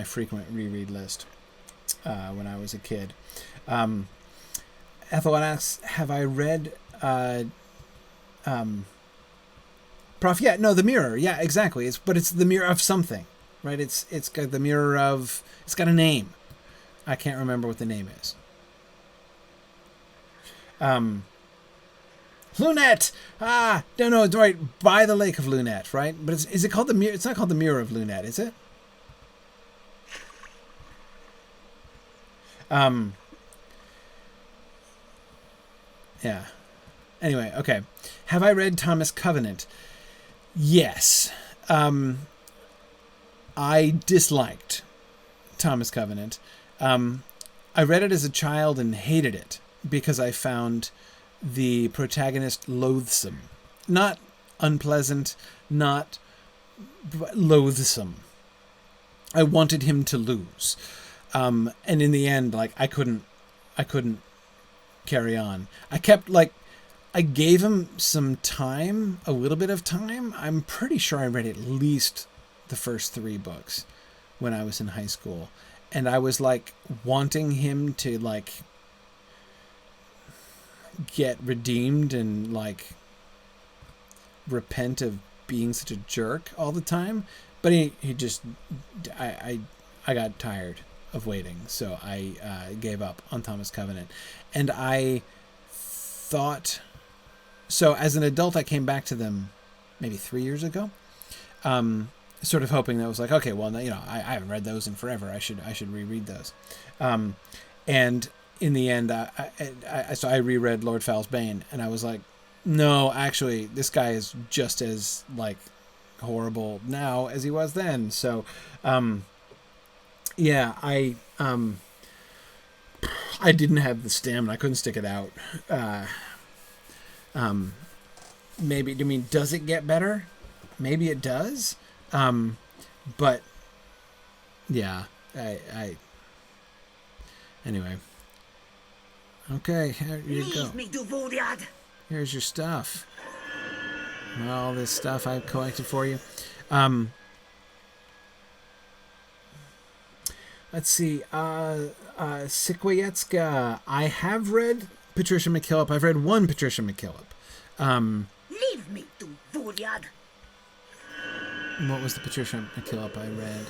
frequent reread list when I was a kid. Ethel asks, have I read Prof? Yeah, no, the mirror. Yeah, exactly. But it's the mirror of something, right? It's got the mirror of... It's got a name. I can't remember what the name is. Lunette! Ah! No, it's right. By the Lake of Lunette, right? But is it called the mirror? It's not called the Mirror of Lunette, is it? Yeah. Anyway, okay. Have I read Thomas Covenant? Yes. I disliked Thomas Covenant. I read it as a child and hated it because I found the protagonist loathsome. Not unpleasant, not loathsome. I wanted him to lose. And in the end, like, I couldn't carry on. I gave him some time, a little bit of time. I'm pretty sure I read at least the first 3 books when I was in high school. And I was, like, wanting him to, like, get redeemed and, like, repent of being such a jerk all the time. But he just... I got tired of waiting, so I gave up on Thomas Covenant. And I thought... So as an adult, I came back to them maybe 3 years ago, sort of hoping that I was like, okay, well, you know, I haven't read those in forever. I should reread those. And in the end, so I reread Lord Fowl's Bane, and I was like, no, actually, this guy is just as, like, horrible now as he was then. So, yeah, I didn't have the stamina. I couldn't stick it out. Maybe, I mean, does it get better? Maybe it does. But yeah, anyway. Okay, here you go. Leave me to Vodiad. Here's your stuff. All this stuff I've collected for you. Let's see. Sikwietska. I have read Patricia McKillop. I've read one Patricia McKillop. Leave me to Vodiad. What was the Patricia McKillop I read?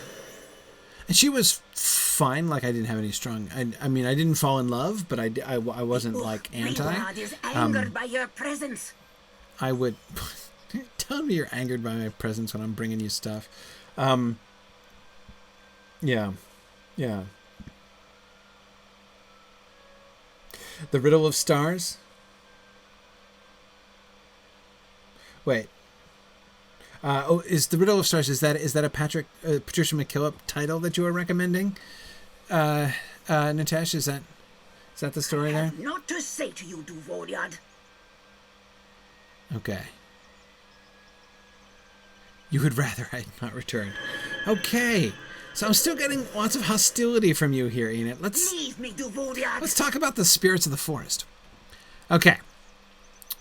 And she was fine. Like, I didn't have any strong... I mean, I didn't fall in love, but I wasn't, like, anti. Vodiad is angered by your presence. I would... Tell me you're angered by my presence when I'm bringing you stuff. Yeah. The Riddle of Stars? Wait. Is The Riddle of Stars, is that a Patricia McKillop title that you are recommending? Natasha, is that the story there? Not to say to you, Duvoriad. Okay. You would rather I had not returned. Okay. So I'm still getting lots of hostility from you here, Enid. Leave me, Duvoriad. Let's talk about the spirits of the forest. Okay.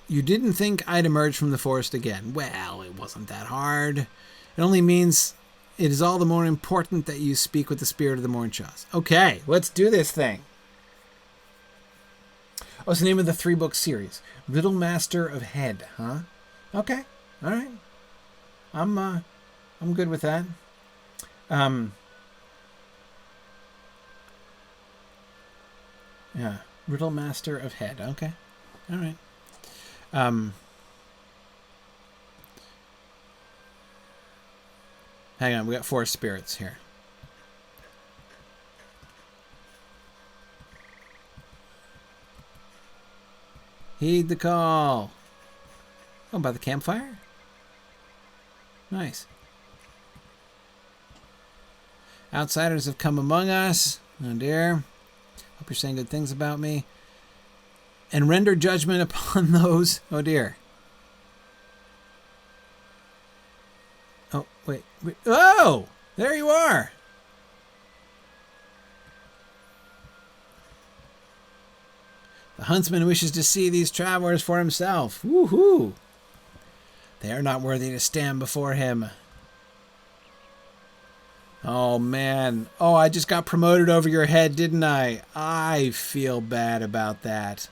You didn't think I'd emerge from the forest again. Well, it wasn't that hard. It only means it is all the more important that you speak with the spirit of the Mornshaws. Okay, let's do this thing. Oh, it's the name of the 3-book series. Riddle Master of Head, huh? Okay, all right. I'm good with that. Yeah, Riddle Master of Head. Okay, all right. Hang on, we got 4 spirits here. Heed the call. Oh, by the campfire? Nice. Outsiders have come among us. Oh dear. Hope you're saying good things about me. And render judgment upon those. Oh dear. Oh, wait. Oh! There you are! The huntsman wishes to see these travelers for himself. Woohoo! They are not worthy to stand before him. Oh, man. Oh, I just got promoted over your head, didn't I? I feel bad about that.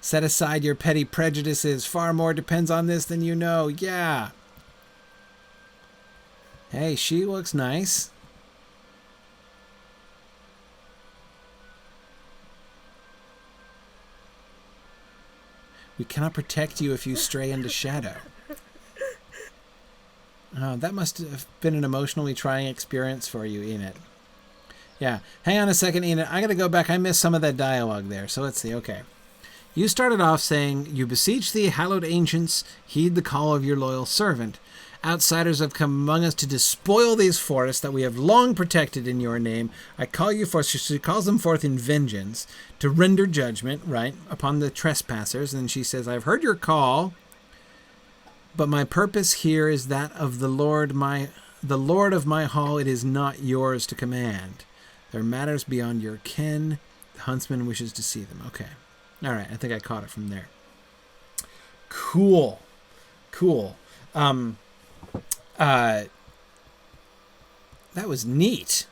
Set aside your petty prejudices. Far more depends on this than you know. Yeah. Hey, she looks nice. We cannot protect you if you stray into shadow. Oh, that must have been an emotionally trying experience for you, Enid. Yeah. Hang on a second, Enid. I gotta go back. I missed some of that dialogue there. So let's see. Okay. You started off saying, you beseech thee, hallowed ancients, heed the call of your loyal servant. Outsiders have come among us to despoil these forests that we have long protected in your name. I call you forth. She calls them forth in vengeance to render judgment, right, upon the trespassers. And she says, I've heard your call, but my purpose here is that of the Lord of my hall. It is not yours to command. There are matters beyond your ken. The huntsman wishes to see them. Okay. All right. I think I caught it from there. Cool. That was neat.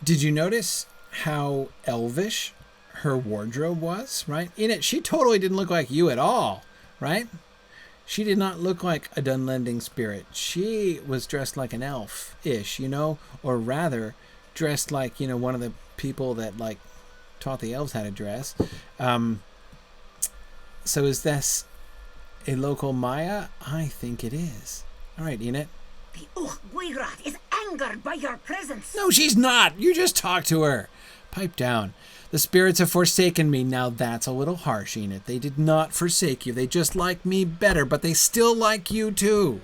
Did you notice how elvish her wardrobe was, right? In it, she totally didn't look like you at all, right? She did not look like a Dunlanding spirit. She was dressed like an elf-ish, or rather dressed like, one of the people that, like, taught the elves how to dress. So is this a local Maia? I think it is. All right, Enid. The Gryfflet is angered by your presence. No, she's not. You just talk to her. Pipe down. The spirits have forsaken me. Now that's a little harsh, Enid. They did not forsake you. They just like me better, but they still like you too.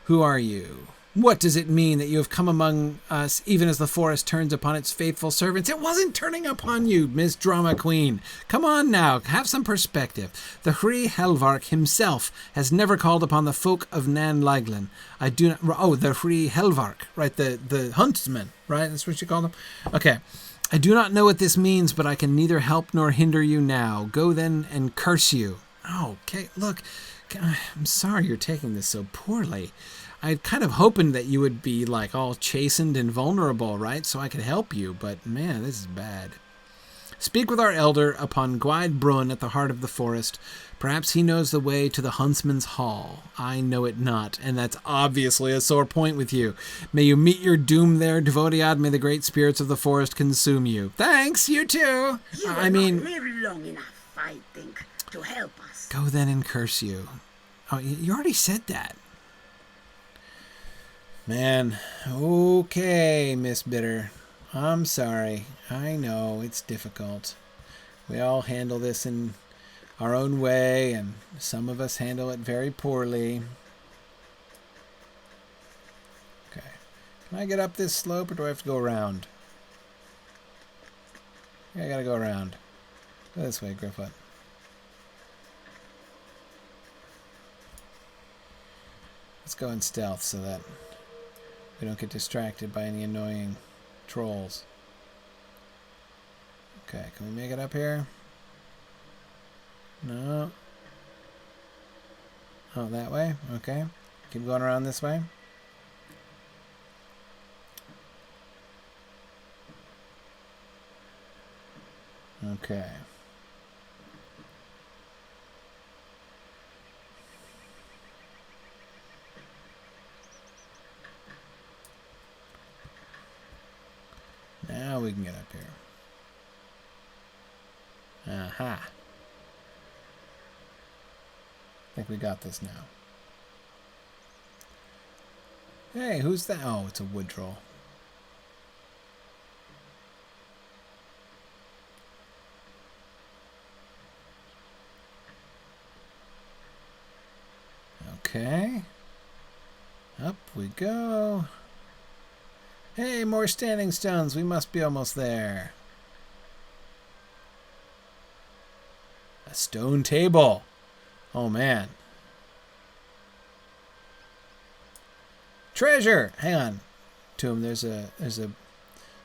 Who are you? What does it mean that you have come among us even as the forest turns upon its faithful servants? It wasn't turning upon you, Miss Drama Queen. Come on now, have some perspective. The Hri Helvark himself has never called upon the folk of Nan Laglan. I do not... Oh, the Hri Helvark, right? The huntsman, right? That's what you call them? Okay. I do not know what this means, but I can neither help nor hinder you now. Go then and curse you. Oh, okay, look, I'm sorry you're taking this so poorly. I kind of hoping that you would be like all chastened and vulnerable, right? So I could help you, but man, this is bad. Speak with our elder upon Gwyde Brun at the heart of the forest. Perhaps he knows the way to the huntsman's hall. I know it not, and that's obviously a sore point with you. May you meet your doom there, Duvoriad. May the great spirits of the forest consume you. Thanks, you too. You will not live long enough, I think, to help us. Go then and curse you. Oh, you already said that. Man, okay, Miss Bitter. I'm sorry. I know, it's difficult. We all handle this in our own way, and some of us handle it very poorly. Okay. Can I get up this slope, or do I have to go around? I gotta go around. Go this way, Gryfflet. Let's go in stealth so that we don't get distracted by any annoying trolls. Okay, can we make it up here? No. Oh, that way? Okay. Keep going around this way. Okay. Now we can get up here. Aha. I think we got this now. Hey, who's that? Oh, it's a wood troll. Okay. Up we go. Hey, more standing stones. We must be almost there. A stone table. Oh, man. Treasure! Hang on. Tomb, there's a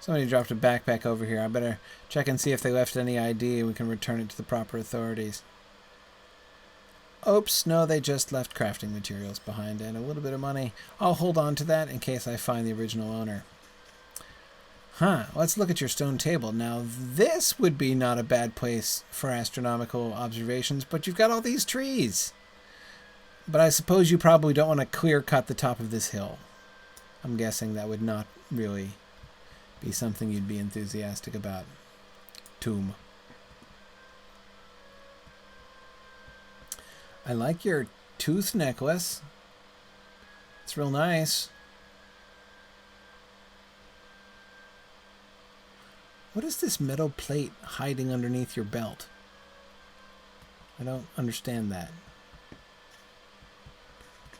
somebody dropped a backpack over here. I better check and see if they left any ID and we can return it to the proper authorities. Oops, no, they just left crafting materials behind and a little bit of money. I'll hold on to that in case I find the original owner. Huh, let's look at your stone table. Now, this would be not a bad place for astronomical observations, but you've got all these trees. But I suppose you probably don't want to clear cut the top of this hill. I'm guessing that would not really be something you'd be enthusiastic about. Tomb. I like your tooth necklace. It's real nice. What is this metal plate hiding underneath your belt? I don't understand that.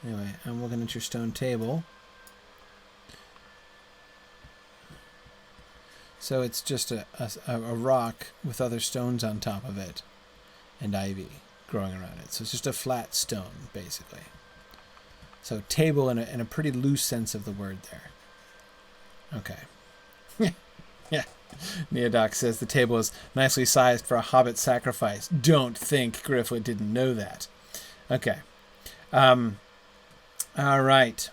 Anyway, I'm looking at your stone table. So it's just a rock with other stones on top of it and ivy growing around it. So it's just a flat stone, basically. So table in a pretty loose sense of the word there. Okay. Yeah. Neodoc says the table is nicely sized for a hobbit sacrifice. Don't think Gryfflet didn't know that. Okay. All right.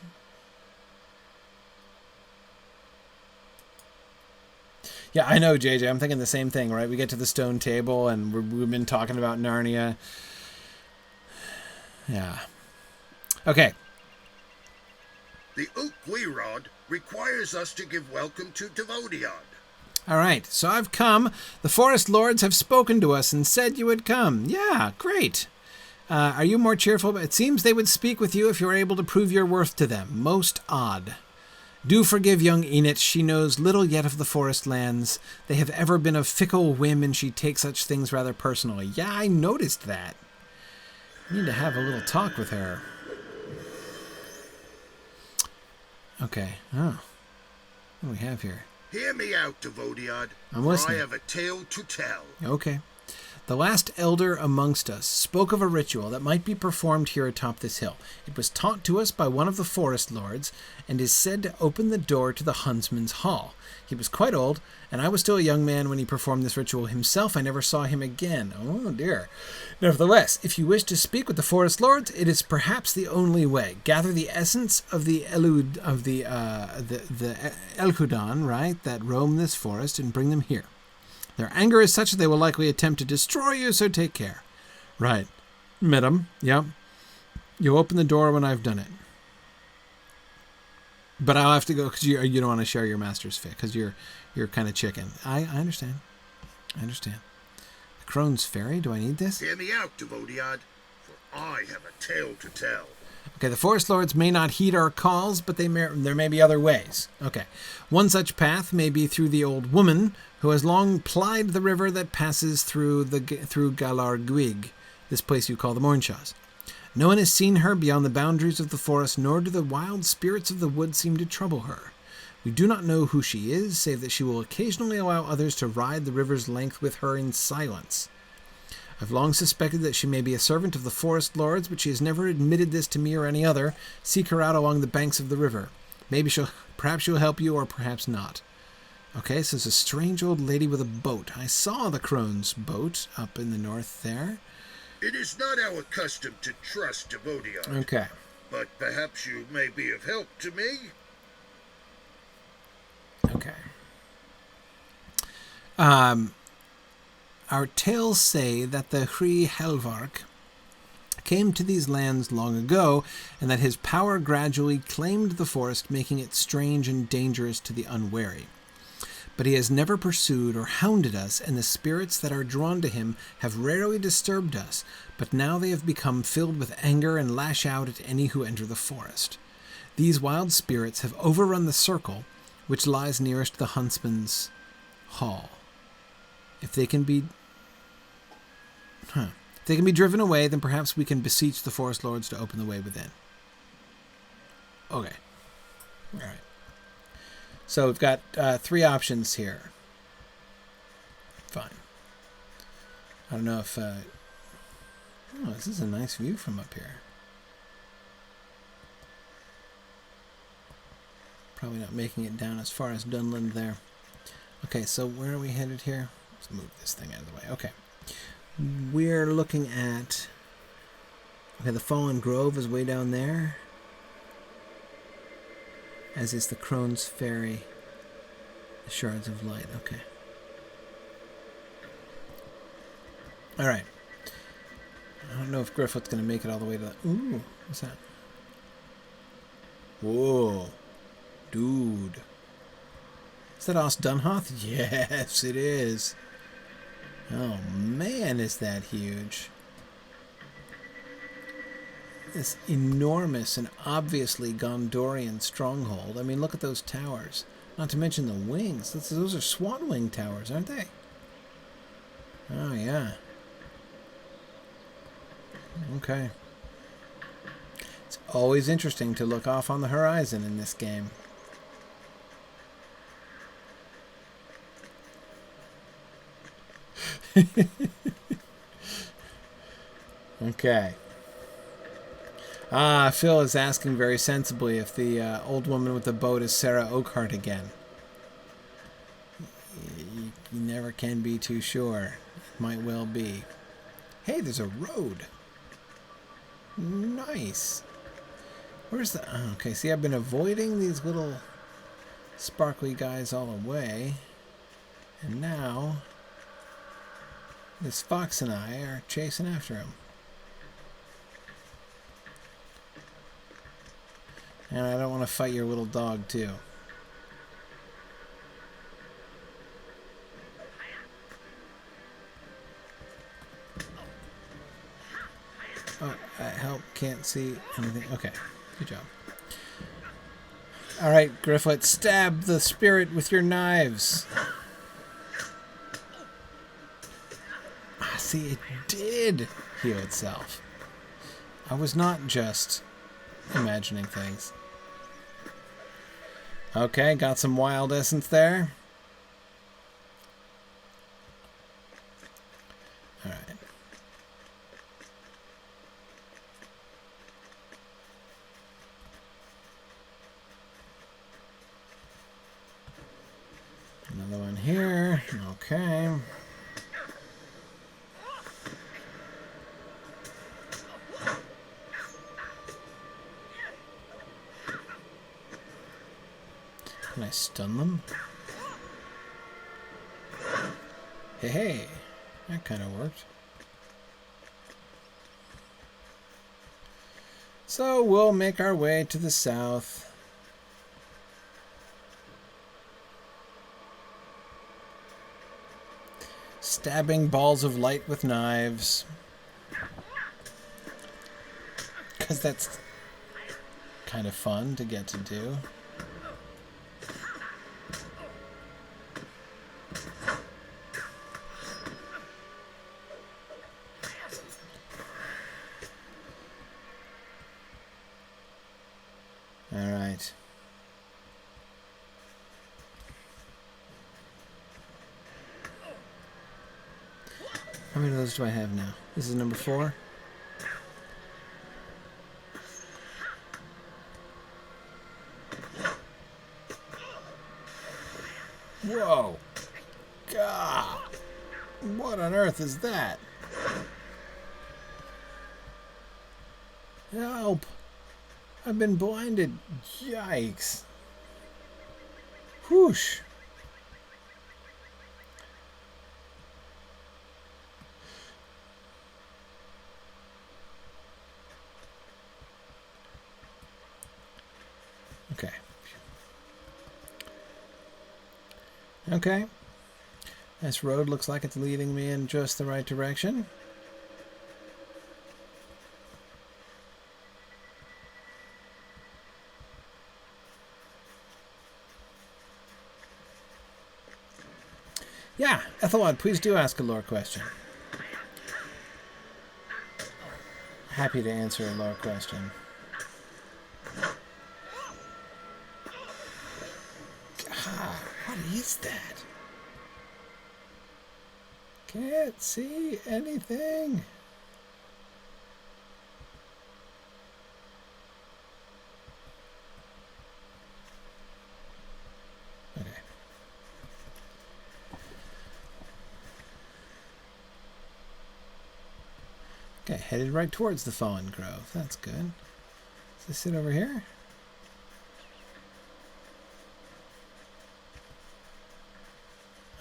Yeah, I know, JJ. I'm thinking the same thing, right? We get to the stone table, and we've been talking about Narnia. Yeah. Okay. The Oak requires us to give welcome to Devodiad. All right, so I've come. The forest lords have spoken to us and said you would come. Yeah, great. Are you more cheerful? It seems they would speak with you if you were able to prove your worth to them. Most odd. Do forgive young Enid. She knows little yet of the forest lands. They have ever been of fickle whim, and she takes such things rather personally. Yeah, I noticed that. I need to have a little talk with her. Okay. Oh. What do we have here? Hear me out, Devodiad. I'm listening. I have a tale to tell. Okay. The last elder amongst us spoke of a ritual that might be performed here atop this hill. It was taught to us by one of the forest lords, and is said to open the door to the huntsman's hall. He was quite old, and I was still a young man when he performed this ritual himself. I never saw him again. Oh, dear. Nevertheless, if you wish to speak with the forest lords, it is perhaps the only way. Gather the essence of the Elhudan, right, that roam this forest, and bring them here. Their anger is such that they will likely attempt to destroy you, so take care. Right. Met 'em. Yep. You open the door when I've done it. But I'll have to go because you don't want to share your master's fate because you're kind of chicken. I understand. I understand. The Crone's Ferry? Do I need this? Hear me out, Devodiad, for I have a tale to tell. Okay, the forest lords may not heed our calls, but there may be other ways. Okay. One such path may be through the old woman who has long plied the river that passes through Galar Gwig, this place you call the Mornshaws. No one has seen her beyond the boundaries of the forest, nor do the wild spirits of the wood seem to trouble her. We do not know who she is, save that she will occasionally allow others to ride the river's length with her in silence. I've long suspected that she may be a servant of the forest lords, but she has never admitted this to me or any other. Seek her out along the banks of the river. Perhaps she'll help you, or perhaps not. Okay, so it's a strange old lady with a boat. I saw the crone's boat up in the north there. It is not our custom to trust devotees. Okay. But perhaps you may be of help to me? Okay. Our tales say that the Hri Helvark came to these lands long ago, and that his power gradually claimed the forest, making it strange and dangerous to the unwary. But he has never pursued or hounded us, and the spirits that are drawn to him have rarely disturbed us, but now they have become filled with anger and lash out at any who enter the forest. These wild spirits have overrun the circle, which lies nearest the huntsman's hall. If they can be driven away, then perhaps we can beseech the forest lords to open the way within. Okay. All right. So we've got 3 options here. Fine. I don't know if... oh, this is a nice view from up here. Probably not making it down as far as Dunland there. Okay, so where are we headed here? Let's move this thing out of the way. Okay. We're looking at... Okay, the Fallen Grove is way down there. As is the Crone's Ferry. The Shards of Light. Okay. Alright. I don't know if Gryfflet's going to make it all the way to the... Ooh, what's that? Whoa. Dude. Is that Os Dunhoth? Yes, it is. Oh, man, is that huge. This enormous and obviously Gondorian stronghold. I mean, look at those towers. Not to mention the wings. Those are swan wing towers, aren't they? Oh, yeah. Okay. It's always interesting to look off on the horizon in this game. Okay. Phil is asking very sensibly if the old woman with the boat is Sarah Oakhart again. You never can be too sure. It might well be. Hey, there's a road. Nice. Where's the... Oh, okay, see, I've been avoiding these little sparkly guys all the way. And now... this fox and I are chasing after him. And I don't want to fight your little dog, too. Oh, help. Can't see anything. Okay. Good job. Alright, Gryfflet. Stab the spirit with your knives. See, it did heal itself. I was not just imagining things. Okay, got some wild essence there. Alright. Another one here. Okay. Can I stun them? Hey, that kind of worked. So we'll make our way to the south. Stabbing balls of light with knives. Because that's kind of fun to get to do. Alright. How many of those do I have now? This is number 4. Whoa! God! What on earth is that? Help! I've been blinded. Yikes. Whoosh. Okay. Okay. This road looks like it's leading me in just the right direction. Yeah, Ethelwad, please do ask a lore question. Happy to answer a lore question. God, what is that? Can't see anything. Okay. Okay, headed right towards the Fallen Grove. That's good. Does this sit over here?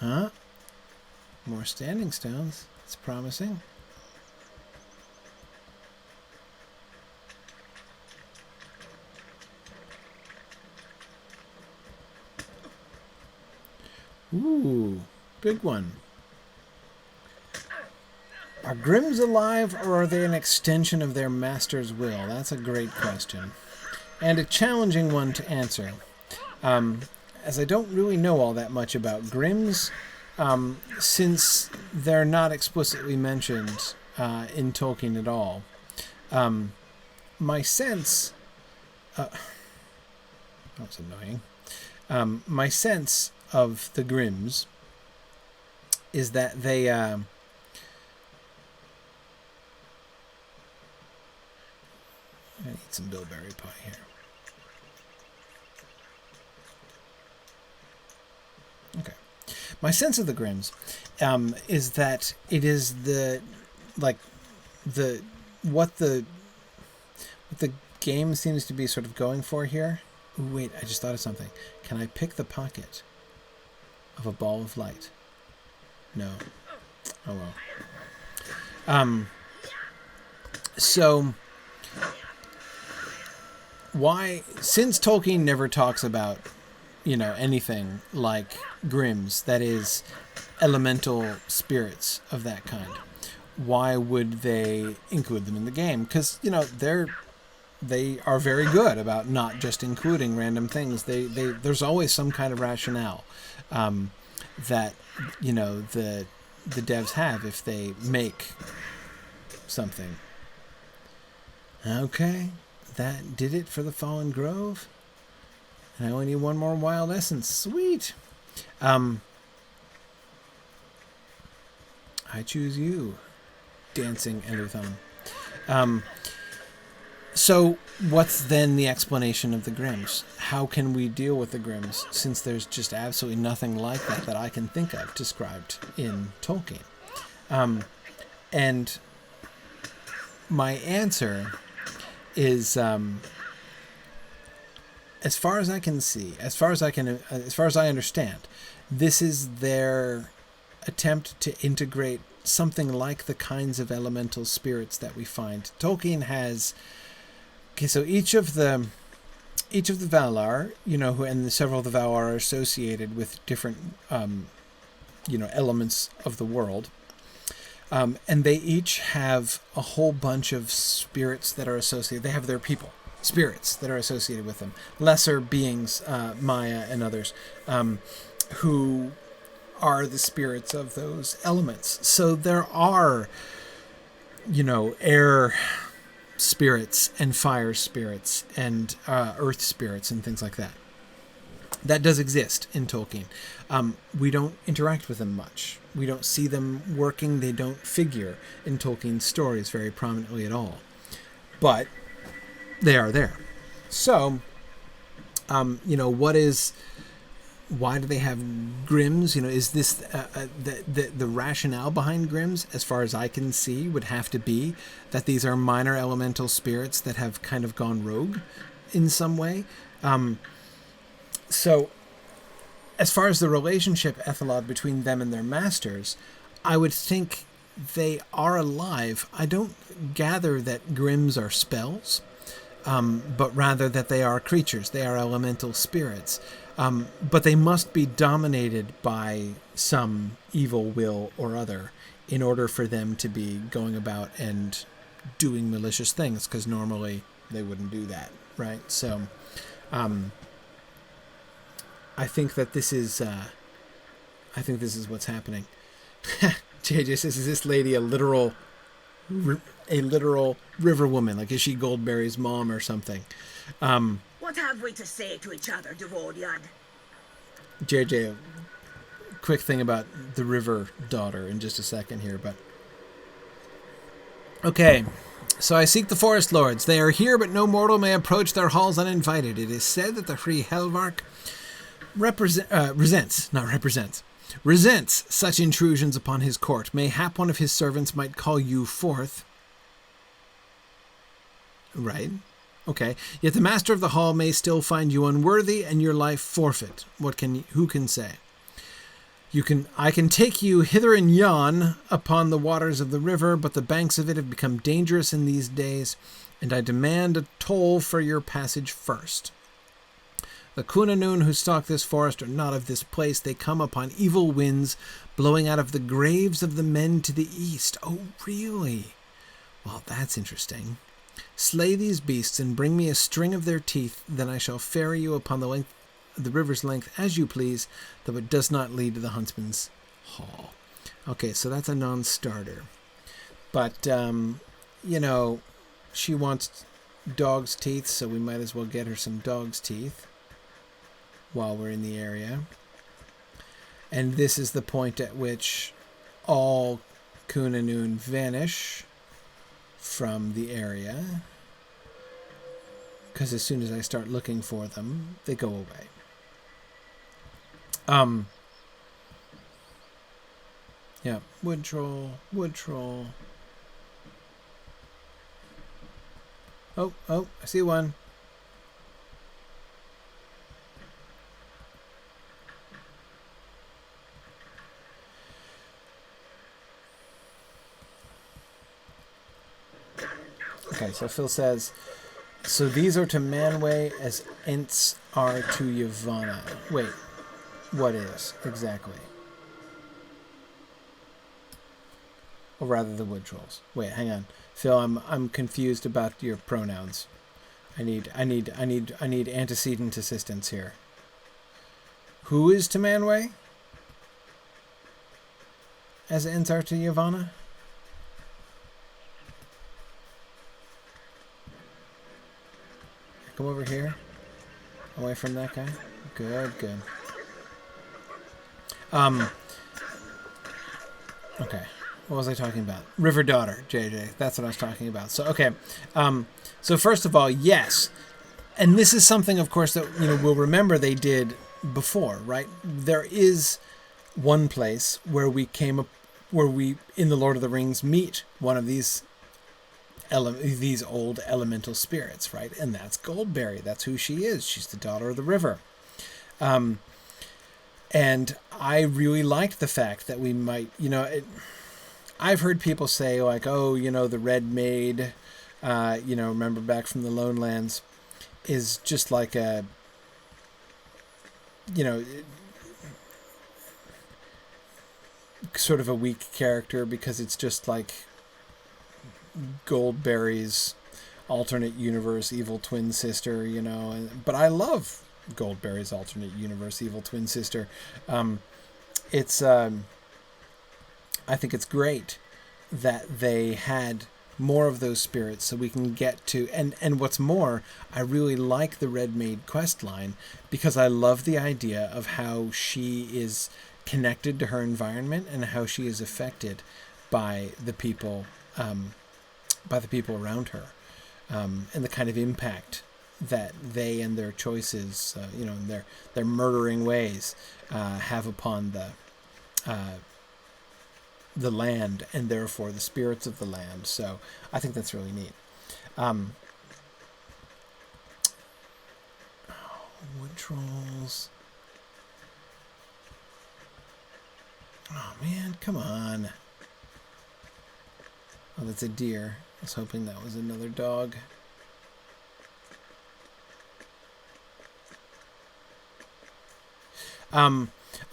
Huh? More standing stones. That's promising. Ooh, big one. Are Grimms alive, or are they an extension of their master's will? That's a great question. And a challenging one to answer. As I don't really know all that much about Grimms, since they're not explicitly mentioned in Tolkien at all. My sense... that was annoying. My sense of the Grimms is that they... I need some bilberry pie here. Okay. My sense of the Grimms is that it is what the game seems to be sort of going for here. Ooh, wait, I just thought of something. Can I pick the pocket of a ball of light? No. Oh well. So why, since Tolkien never talks about, anything like Grimms, that is, elemental spirits of that kind, why would they include them in the game? Because, they are very good about not just including random things. There's always some kind of rationale that, the devs have if they make something. Okay. That did it for the Fallen Grove. And I only need one more wild essence. Sweet. I choose you, dancing Enderthumb. So what's then the explanation of the Grimms? How can we deal with the Grimms, since there's just absolutely nothing like that I can think of described in Tolkien? And my answer is, as far as I can see, as far as I understand, this is their attempt to integrate something like the kinds of elemental spirits that we find. Tolkien has, so each of the Valar, and several of the Valar are associated with different, elements of the world. And they each have a whole bunch of spirits that are associated. They have their people, spirits that are associated with them. Lesser beings, Maia and others, who are the spirits of those elements. So there are, air spirits and fire spirits and earth spirits and things like that. That does exist in Tolkien. We don't interact with them much. We don't see them working. They don't figure in Tolkien's stories very prominently at all. But they are there. So, why do they have Grimms? Is this the rationale behind Grimms, as far as I can see, would have to be that these are minor elemental spirits that have kind of gone rogue in some way. So, as far as the relationship, Ethelod, between them and their masters, I would think they are alive. I don't gather that Grimms are spells, but rather that they are creatures. They are elemental spirits. But they must be dominated by some evil will or other in order for them to be going about and doing malicious things, because normally they wouldn't do that, right? So, I think that this is what's happening. JJ says, "Is this lady a literal river woman? Like, is she Goldberry's mom or something?" What have we to say to each other, Devodiad? JJ, quick thing about the river daughter in just a second here, but okay. So I seek the forest lords. They are here, but no mortal may approach their halls uninvited. It is said that the free Helvark resents such intrusions upon his court. Mayhap one of his servants might call you forth. Right. Okay. Yet the master of the hall may still find you unworthy and your life forfeit. Who can say? I can take you hither and yon upon the waters of the river, but the banks of it have become dangerous in these days, and I demand a toll for your passage first. The Cunanun who stalk this forest are not of this place. They come upon evil winds blowing out of the graves of the men to the east. Oh, really? Well, that's interesting. Slay these beasts and bring me a string of their teeth, then I shall ferry you upon the river's length as you please, though it does not lead to the huntsman's hall. Okay, so that's a non-starter. But, she wants dog's teeth, so we might as well get her some dog's teeth while we're in the area. And this is the point at which all Cunanun vanish from the area, because as soon as I start looking for them, they go away. Yeah, wood troll. Oh, I see one. Okay, so Phil says, so these are to Manwë as Ents are to Yavanna. Wait, what is exactly? Or rather, the wood trolls. Wait, hang on, Phil. I'm confused about your pronouns. I need antecedent assistance here. Who is to Manwë as Ents are to Yavanna? Come over here. Away from that guy. Good. Okay. What was I talking about? River Daughter, JJ. That's what I was talking about. So, okay. So first of all, yes. And this is something, of course, that, we'll remember they did before, right? There is one place where we in the Lord of the Rings, meet one of these old elemental spirits, right? And that's Goldberry. That's who she is. She's the daughter of the river. And I really liked the fact that we might, I've heard people say like, oh, the Red Maid, remember back from the Lone Lands, is just like a, sort of a weak character because it's just like Goldberry's alternate universe evil twin sister, but I love Goldberry's alternate universe evil twin sister. I think it's great that they had more of those spirits so we can get to, and what's more, I really like the Red Maid quest line because I love the idea of how she is connected to her environment and how she is affected by the people around her, and the kind of impact that they and their choices, and their murdering ways, have upon the land and therefore the spirits of the land. So I think that's really neat. Wood trolls. Oh man, come on. Oh, that's a deer. I was hoping that was another dog.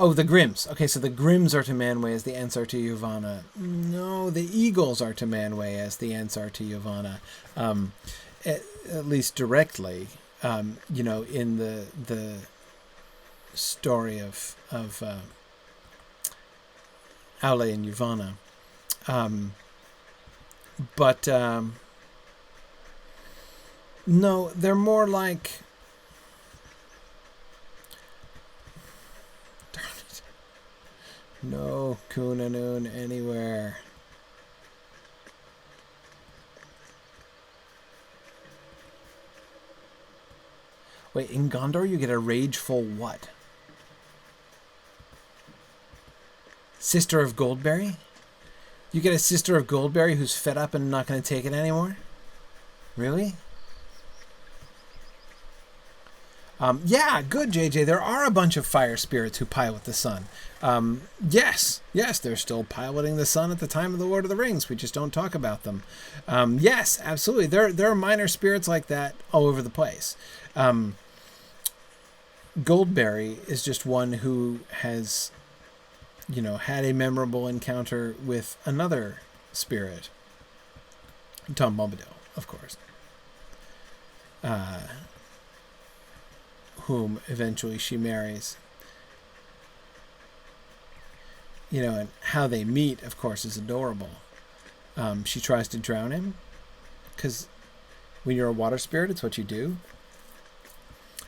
Oh, the Grimms. Okay, so the Grimms are to Manwë as the Ents are to Yavanna. No, the Eagles are to Manwë as the Ents are to Yavanna. At least directly. In the story of Aule and Yavanna. But no, they're more like... Darn it. No Kunanun anywhere. Wait, in Gondor you get a rageful what? Sister of Goldberry? You get a Sister of Goldberry who's fed up and not going to take it anymore? Really? Yeah, good, JJ. There are a bunch of fire spirits who pilot the sun. Yes, they're still piloting the sun at the time of the Lord of the Rings. We just don't talk about them. Yes, absolutely. There are minor spirits like that all over the place. Goldberry is just one who has, had a memorable encounter with another spirit. Tom Bombadil, of course. Whom eventually she marries. And how they meet, of course, is adorable. She tries to drown him, because when you're a water spirit, it's what you do.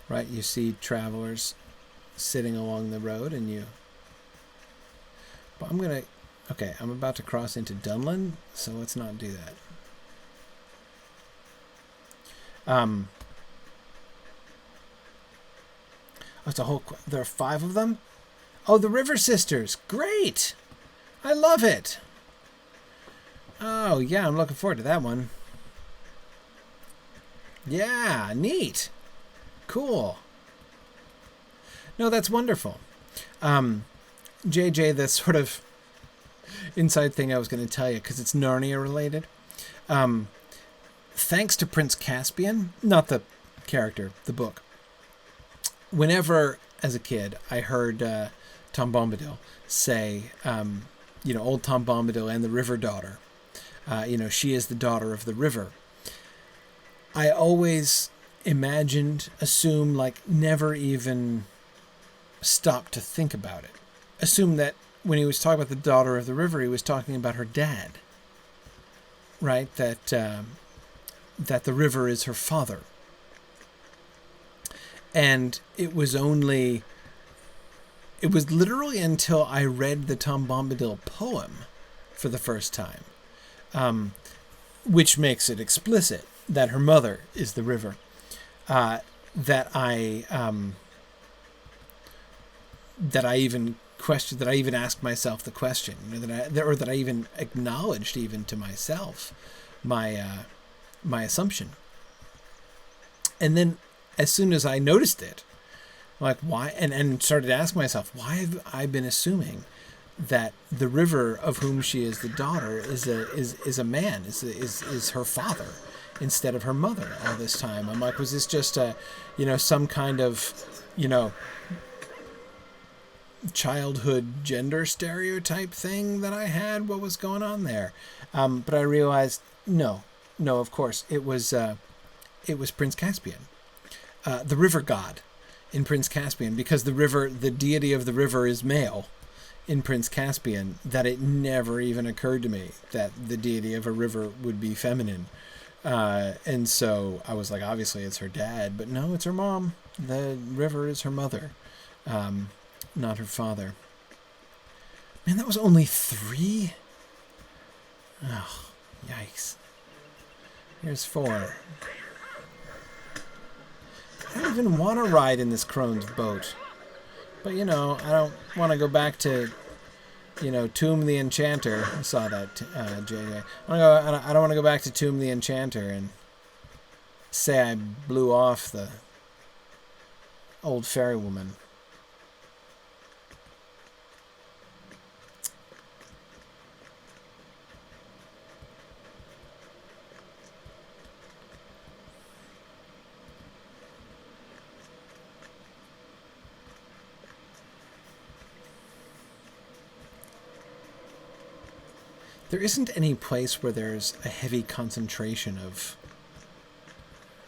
Right? You see travelers sitting along the road, and you... But I'm about to cross into Dunland, so let's not do that. It's a whole... There are 5 of them? Oh, the River Sisters. Great! I love it. Oh, yeah, I'm looking forward to that one. Yeah, neat. Cool. No, that's wonderful. JJ, the sort of inside thing I was going to tell you, because it's Narnia related. Thanks to Prince Caspian, not the character, the book. Whenever, as a kid, I heard Tom Bombadil say, old Tom Bombadil and the River Daughter, she is the daughter of the river. I always assumed, never even stopped to think about it. Assumed that when he was talking about the daughter of the river, he was talking about her dad. Right? That the river is her father. And it was literally until I read the Tom Bombadil poem for the first time, which makes it explicit that her mother is the river, that I even asked myself the question, that I even acknowledged even to myself my assumption. And then as soon as I noticed it, why, and started to ask myself, why have I been assuming that the river of whom she is the daughter is a man, is her father instead of her mother all this time? I'm like, was this just some kind of, childhood gender stereotype thing that I had? What was going on there? But I realized, no, of course, it was Prince Caspian, the river god in Prince Caspian, because the deity of the river is male in Prince Caspian that it never even occurred to me that the deity of a river would be feminine. And so I was like, obviously it's her dad, but no, it's her mom. The river is her mother, not her father. Man, that was only 3? Oh, yikes. Here's 4. I don't even want to ride in this crone's boat. But, I don't want to go back to, Tomb the Enchanter. I saw that, JJ. I don't want to go back to Tomb the Enchanter and say I blew off the old fairy woman. There isn't any place where there's a heavy concentration of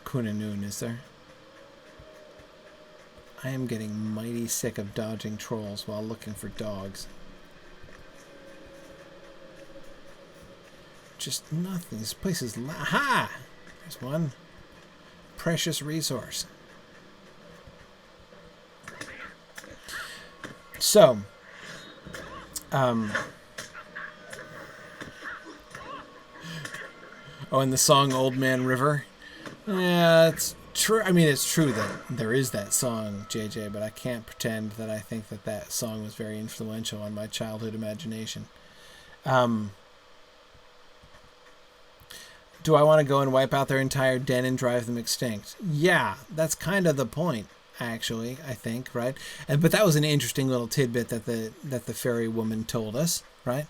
Kunanun, is there? I am getting mighty sick of dodging trolls while looking for dogs. Just nothing. This place is... Aha! There's one. Precious resource. So, oh, and the song Old Man River? Yeah, it's true. I mean, it's true that there is that song, JJ, but I can't pretend that I think that that song was very influential on my childhood imagination. Do I want to go and wipe out their entire den and drive them extinct? Yeah, that's kind of the point, actually, I think, right? But that was an interesting little tidbit that the fairy woman told us, right?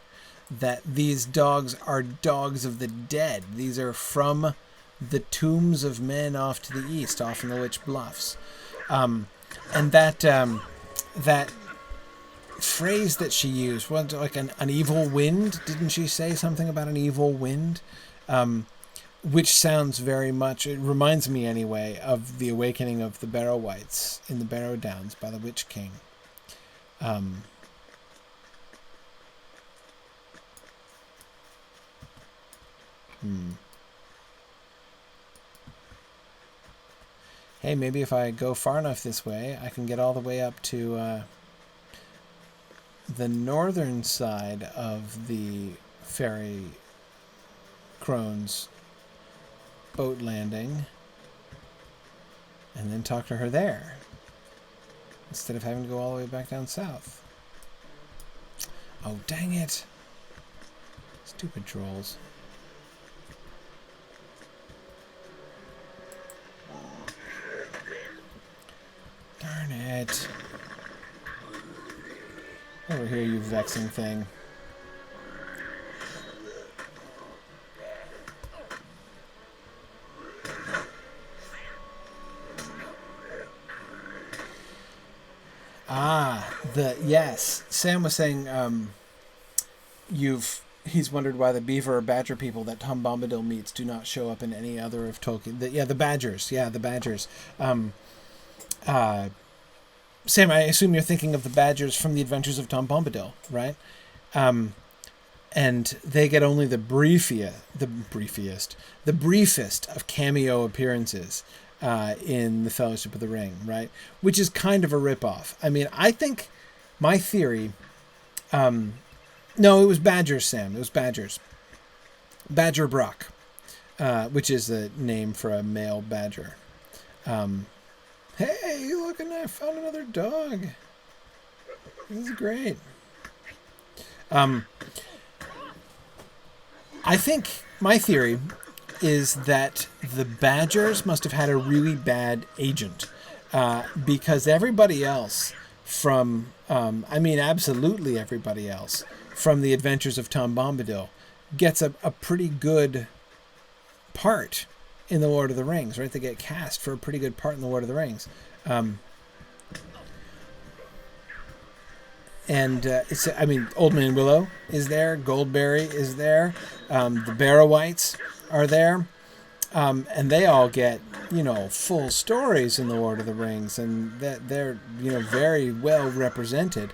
That these dogs are dogs of the dead. These are from the tombs of men off to the east, off in the Witch Bluffs. And that phrase that she used, was like an evil wind? Didn't she say something about an evil wind? Which sounds very much, it reminds me anyway, of the awakening of the Barrow Wights in the Barrow Downs by the Witch King. Hey, maybe if I go far enough this way, I can get all the way up to the northern side of the fairy crone's boat landing and then talk to her there instead of having to go all the way back down south. Oh, dang it. Stupid trolls. Darn it. Over here, you vexing thing. Yes. Sam was saying he's wondered why the beaver or badger people that Tom Bombadil meets do not show up in any other of Tolkien. The badgers. Yeah, the badgers. Sam, I assume you're thinking of the badgers from the Adventures of Tom Bombadil, right? And they get only the briefest of cameo appearances in the Fellowship of the Ring, right? Which is kind of a ripoff. I mean, I think my theory... no, it was badgers, Sam. It was badgers. Badger Brock, which is the name for a male badger. Hey, look, I found another dog. This is great. I think my theory is that the badgers must have had a really bad agent, because everybody else from, absolutely everybody else from the Adventures of Tom Bombadil gets a pretty good part in the Lord of the Rings, right? They get cast for a pretty good part in the Lord of the Rings. Old Man Willow is there. Goldberry is there. The Barrow Wights are there. And they all get, full stories in the Lord of the Rings, and that they're, very well represented.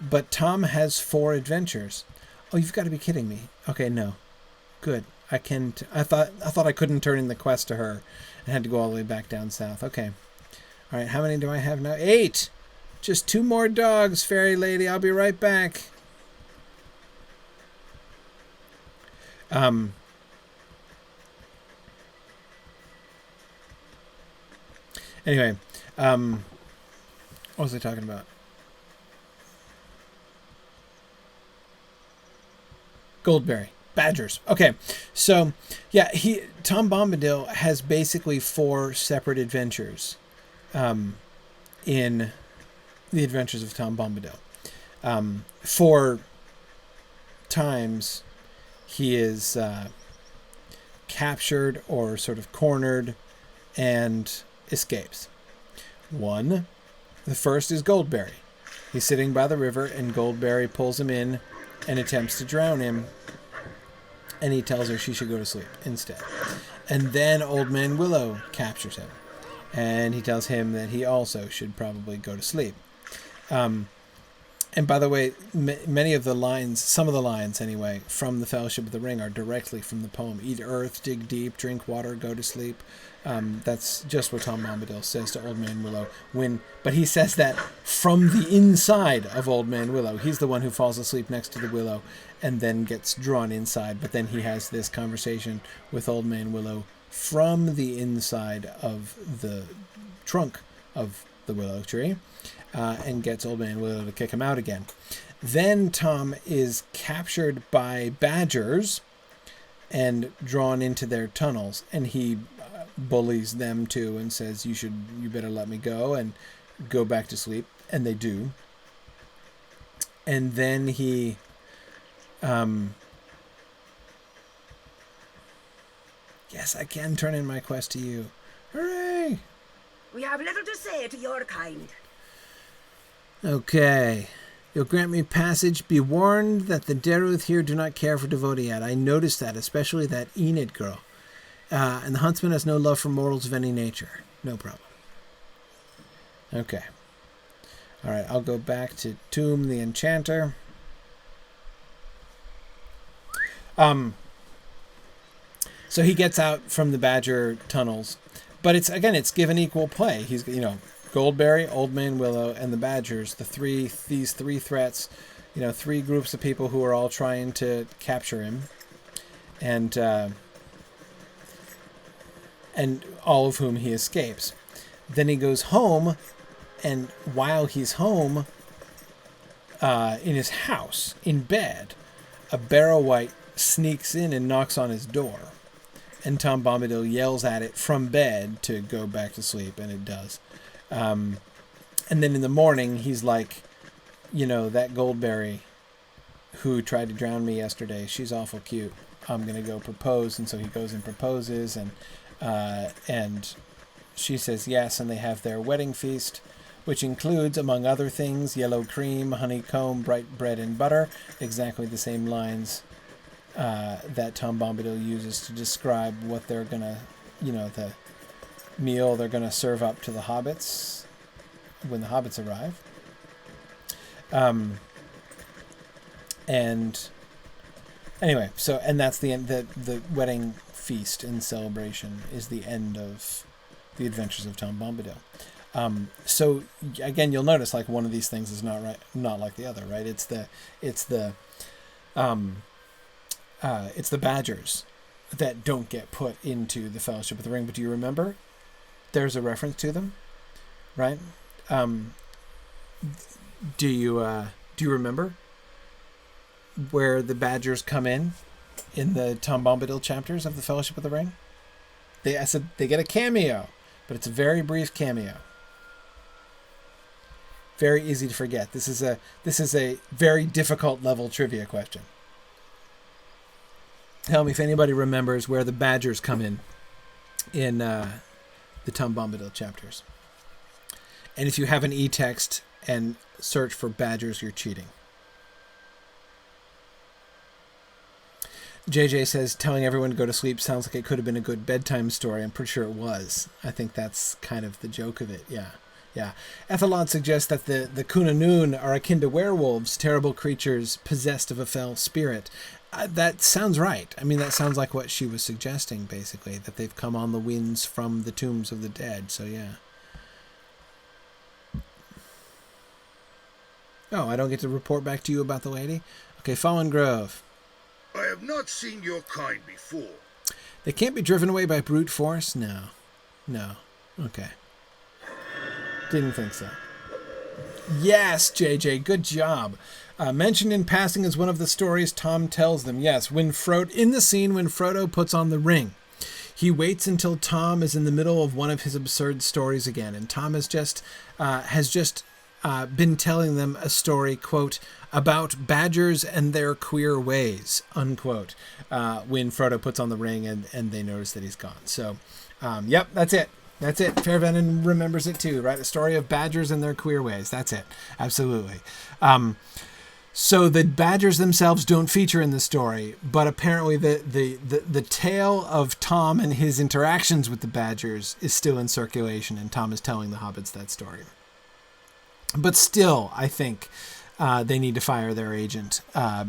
But Tom has 4 adventures. Oh, you've got to be kidding me. Okay, no. Good. I thought I couldn't turn in the quest to her and had to go all the way back down south. Okay. All right, how many do I have now? 8! Just 2 more dogs, fairy lady. I'll be right back. Anyway, what was I talking about? Goldberry. Badgers. Okay, so yeah, Tom Bombadil has basically 4 separate adventures in the Adventures of Tom Bombadil. 4 times he is captured or sort of cornered and escapes. The first is Goldberry. He's sitting by the river and Goldberry pulls him in and attempts to drown him. And he tells her she should go to sleep instead. And then Old Man Willow captures him. And he tells him that he also should probably go to sleep. And by the way, many of the lines, some of the lines anyway, from the Fellowship of the Ring are directly from the poem. Eat earth, dig deep, drink water, go to sleep. That's just what Tom Bombadil says to Old Man Willow. But he says that from the inside of Old Man Willow. He's the one who falls asleep next to the willow and then gets drawn inside. But then he has this conversation with Old Man Willow from the inside of the trunk of the willow tree. And gets Old Man Willow to kick him out again. Then Tom is captured by badgers and drawn into their tunnels, and he bullies them too and says, you better let me go and go back to sleep, and they do. And then he yes, I can turn in my quest to you. Hooray! We have little to say to your kind. Okay. You'll grant me passage. Be warned that the Deruth here do not care for Devodiad. I noticed that, especially that Enid girl. And the huntsman has no love for mortals of any nature. No problem. Okay. Alright, I'll go back to Tomb the Enchanter. So he gets out from the badger tunnels. But it's given equal play. He's, Goldberry, Old Man Willow, and the Badgers, these three threats, 3 groups of people who are all trying to capture him, and all of whom he escapes. Then he goes home, and while he's home, in his house, in bed, a Barrow Wight sneaks in and knocks on his door, and Tom Bombadil yells at it from bed to go back to sleep, and it does. And then in the morning, he's like, that Goldberry who tried to drown me yesterday, she's awful cute. I'm going to go propose. And so he goes and proposes, and she says yes, and they have their wedding feast, which includes, among other things, yellow cream, honeycomb, bright bread and butter, exactly the same lines that Tom Bombadil uses to describe what they're going to, the meal they're going to serve up to the hobbits when the hobbits arrive. And anyway, and that's the end. The wedding feast and celebration is the end of the Adventures of Tom Bombadil. So again, you'll notice like one of these things is not like the other, right? It's the badgers that don't get put into the Fellowship of the Ring. But do you remember? There's a reference to them, right? Do you remember where the badgers come in the Tom Bombadil chapters of the Fellowship of the Ring? I said they get a cameo, but it's a very brief cameo. Very easy to forget. This is a very difficult level trivia question. Tell me if anybody remembers where the badgers come in the Tom Bombadil chapters. And if you have an e-text and search for badgers, you're cheating. JJ says, telling everyone to go to sleep sounds like it could have been a good bedtime story. I'm pretty sure it was. I think that's kind of the joke of it, yeah. Yeah. Ethelod suggests that the Kunanun are akin to werewolves, terrible creatures possessed of a fell spirit. That sounds right. I mean, that sounds like what she was suggesting, basically, that they've come on the winds from the tombs of the dead. So, yeah. Oh, I don't get to report back to you about the lady? Okay, Fallen Grove. I have not seen your kind before. They can't be driven away by brute force? No. Okay. Didn't think so. Yes, JJ, good job. Mentioned in passing as one of the stories Tom tells them. Yes, in the scene when Frodo puts on the ring, he waits until Tom is in the middle of one of his absurd stories again, and Tom has just been telling them a story, quote, about badgers and their queer ways, unquote, when Frodo puts on the ring and they notice that he's gone. So, yep, that's it. That's it. Fairvenon remembers it too, right? The story of badgers and their queer ways. That's it. Absolutely. So the badgers themselves don't feature in the story, but apparently the tale of Tom and his interactions with the badgers is still in circulation, and Tom is telling the hobbits that story. But still, I think they need to fire their agent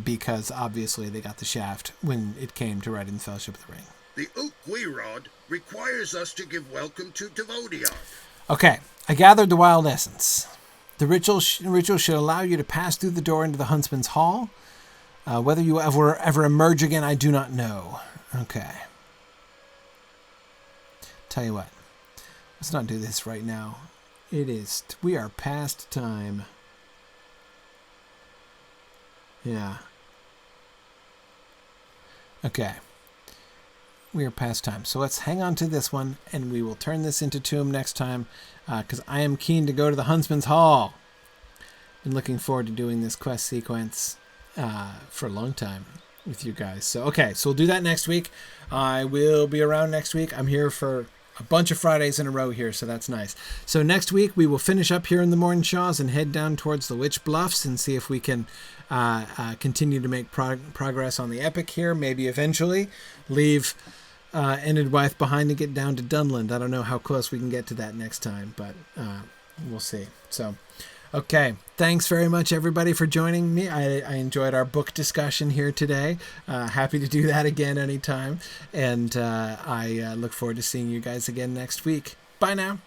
because obviously they got the shaft when it came to writing the Fellowship of the Ring. The Ukwirod requires us to give welcome to Devodion. Okay, I gathered the wild essence. The ritual should allow you to pass through the door into the Huntsman's Hall. Whether you ever emerge again, I do not know. Okay. Tell you what, let's not do this right now. We are past time. Yeah. Okay. We are past time. So let's hang on to this one, and we will turn this into Tomb next time, because I am keen to go to the Huntsman's Hall. Been looking forward to doing this quest sequence for a long time with you guys. So, okay, so we'll do that next week. I will be around next week. I'm here for a bunch of Fridays in a row here, so that's nice. So next week we will finish up here in the Mornshaws and head down towards the Witch Bluffs and see if we can continue to make progress on the epic here. Maybe eventually leave Enidwaith behind to get down to Dunland. I don't know how close we can get to that next time, but we'll see. So, okay. Thanks very much, everybody, for joining me. I enjoyed our book discussion here today. Happy to do that again anytime. And I look forward to seeing you guys again next week. Bye now.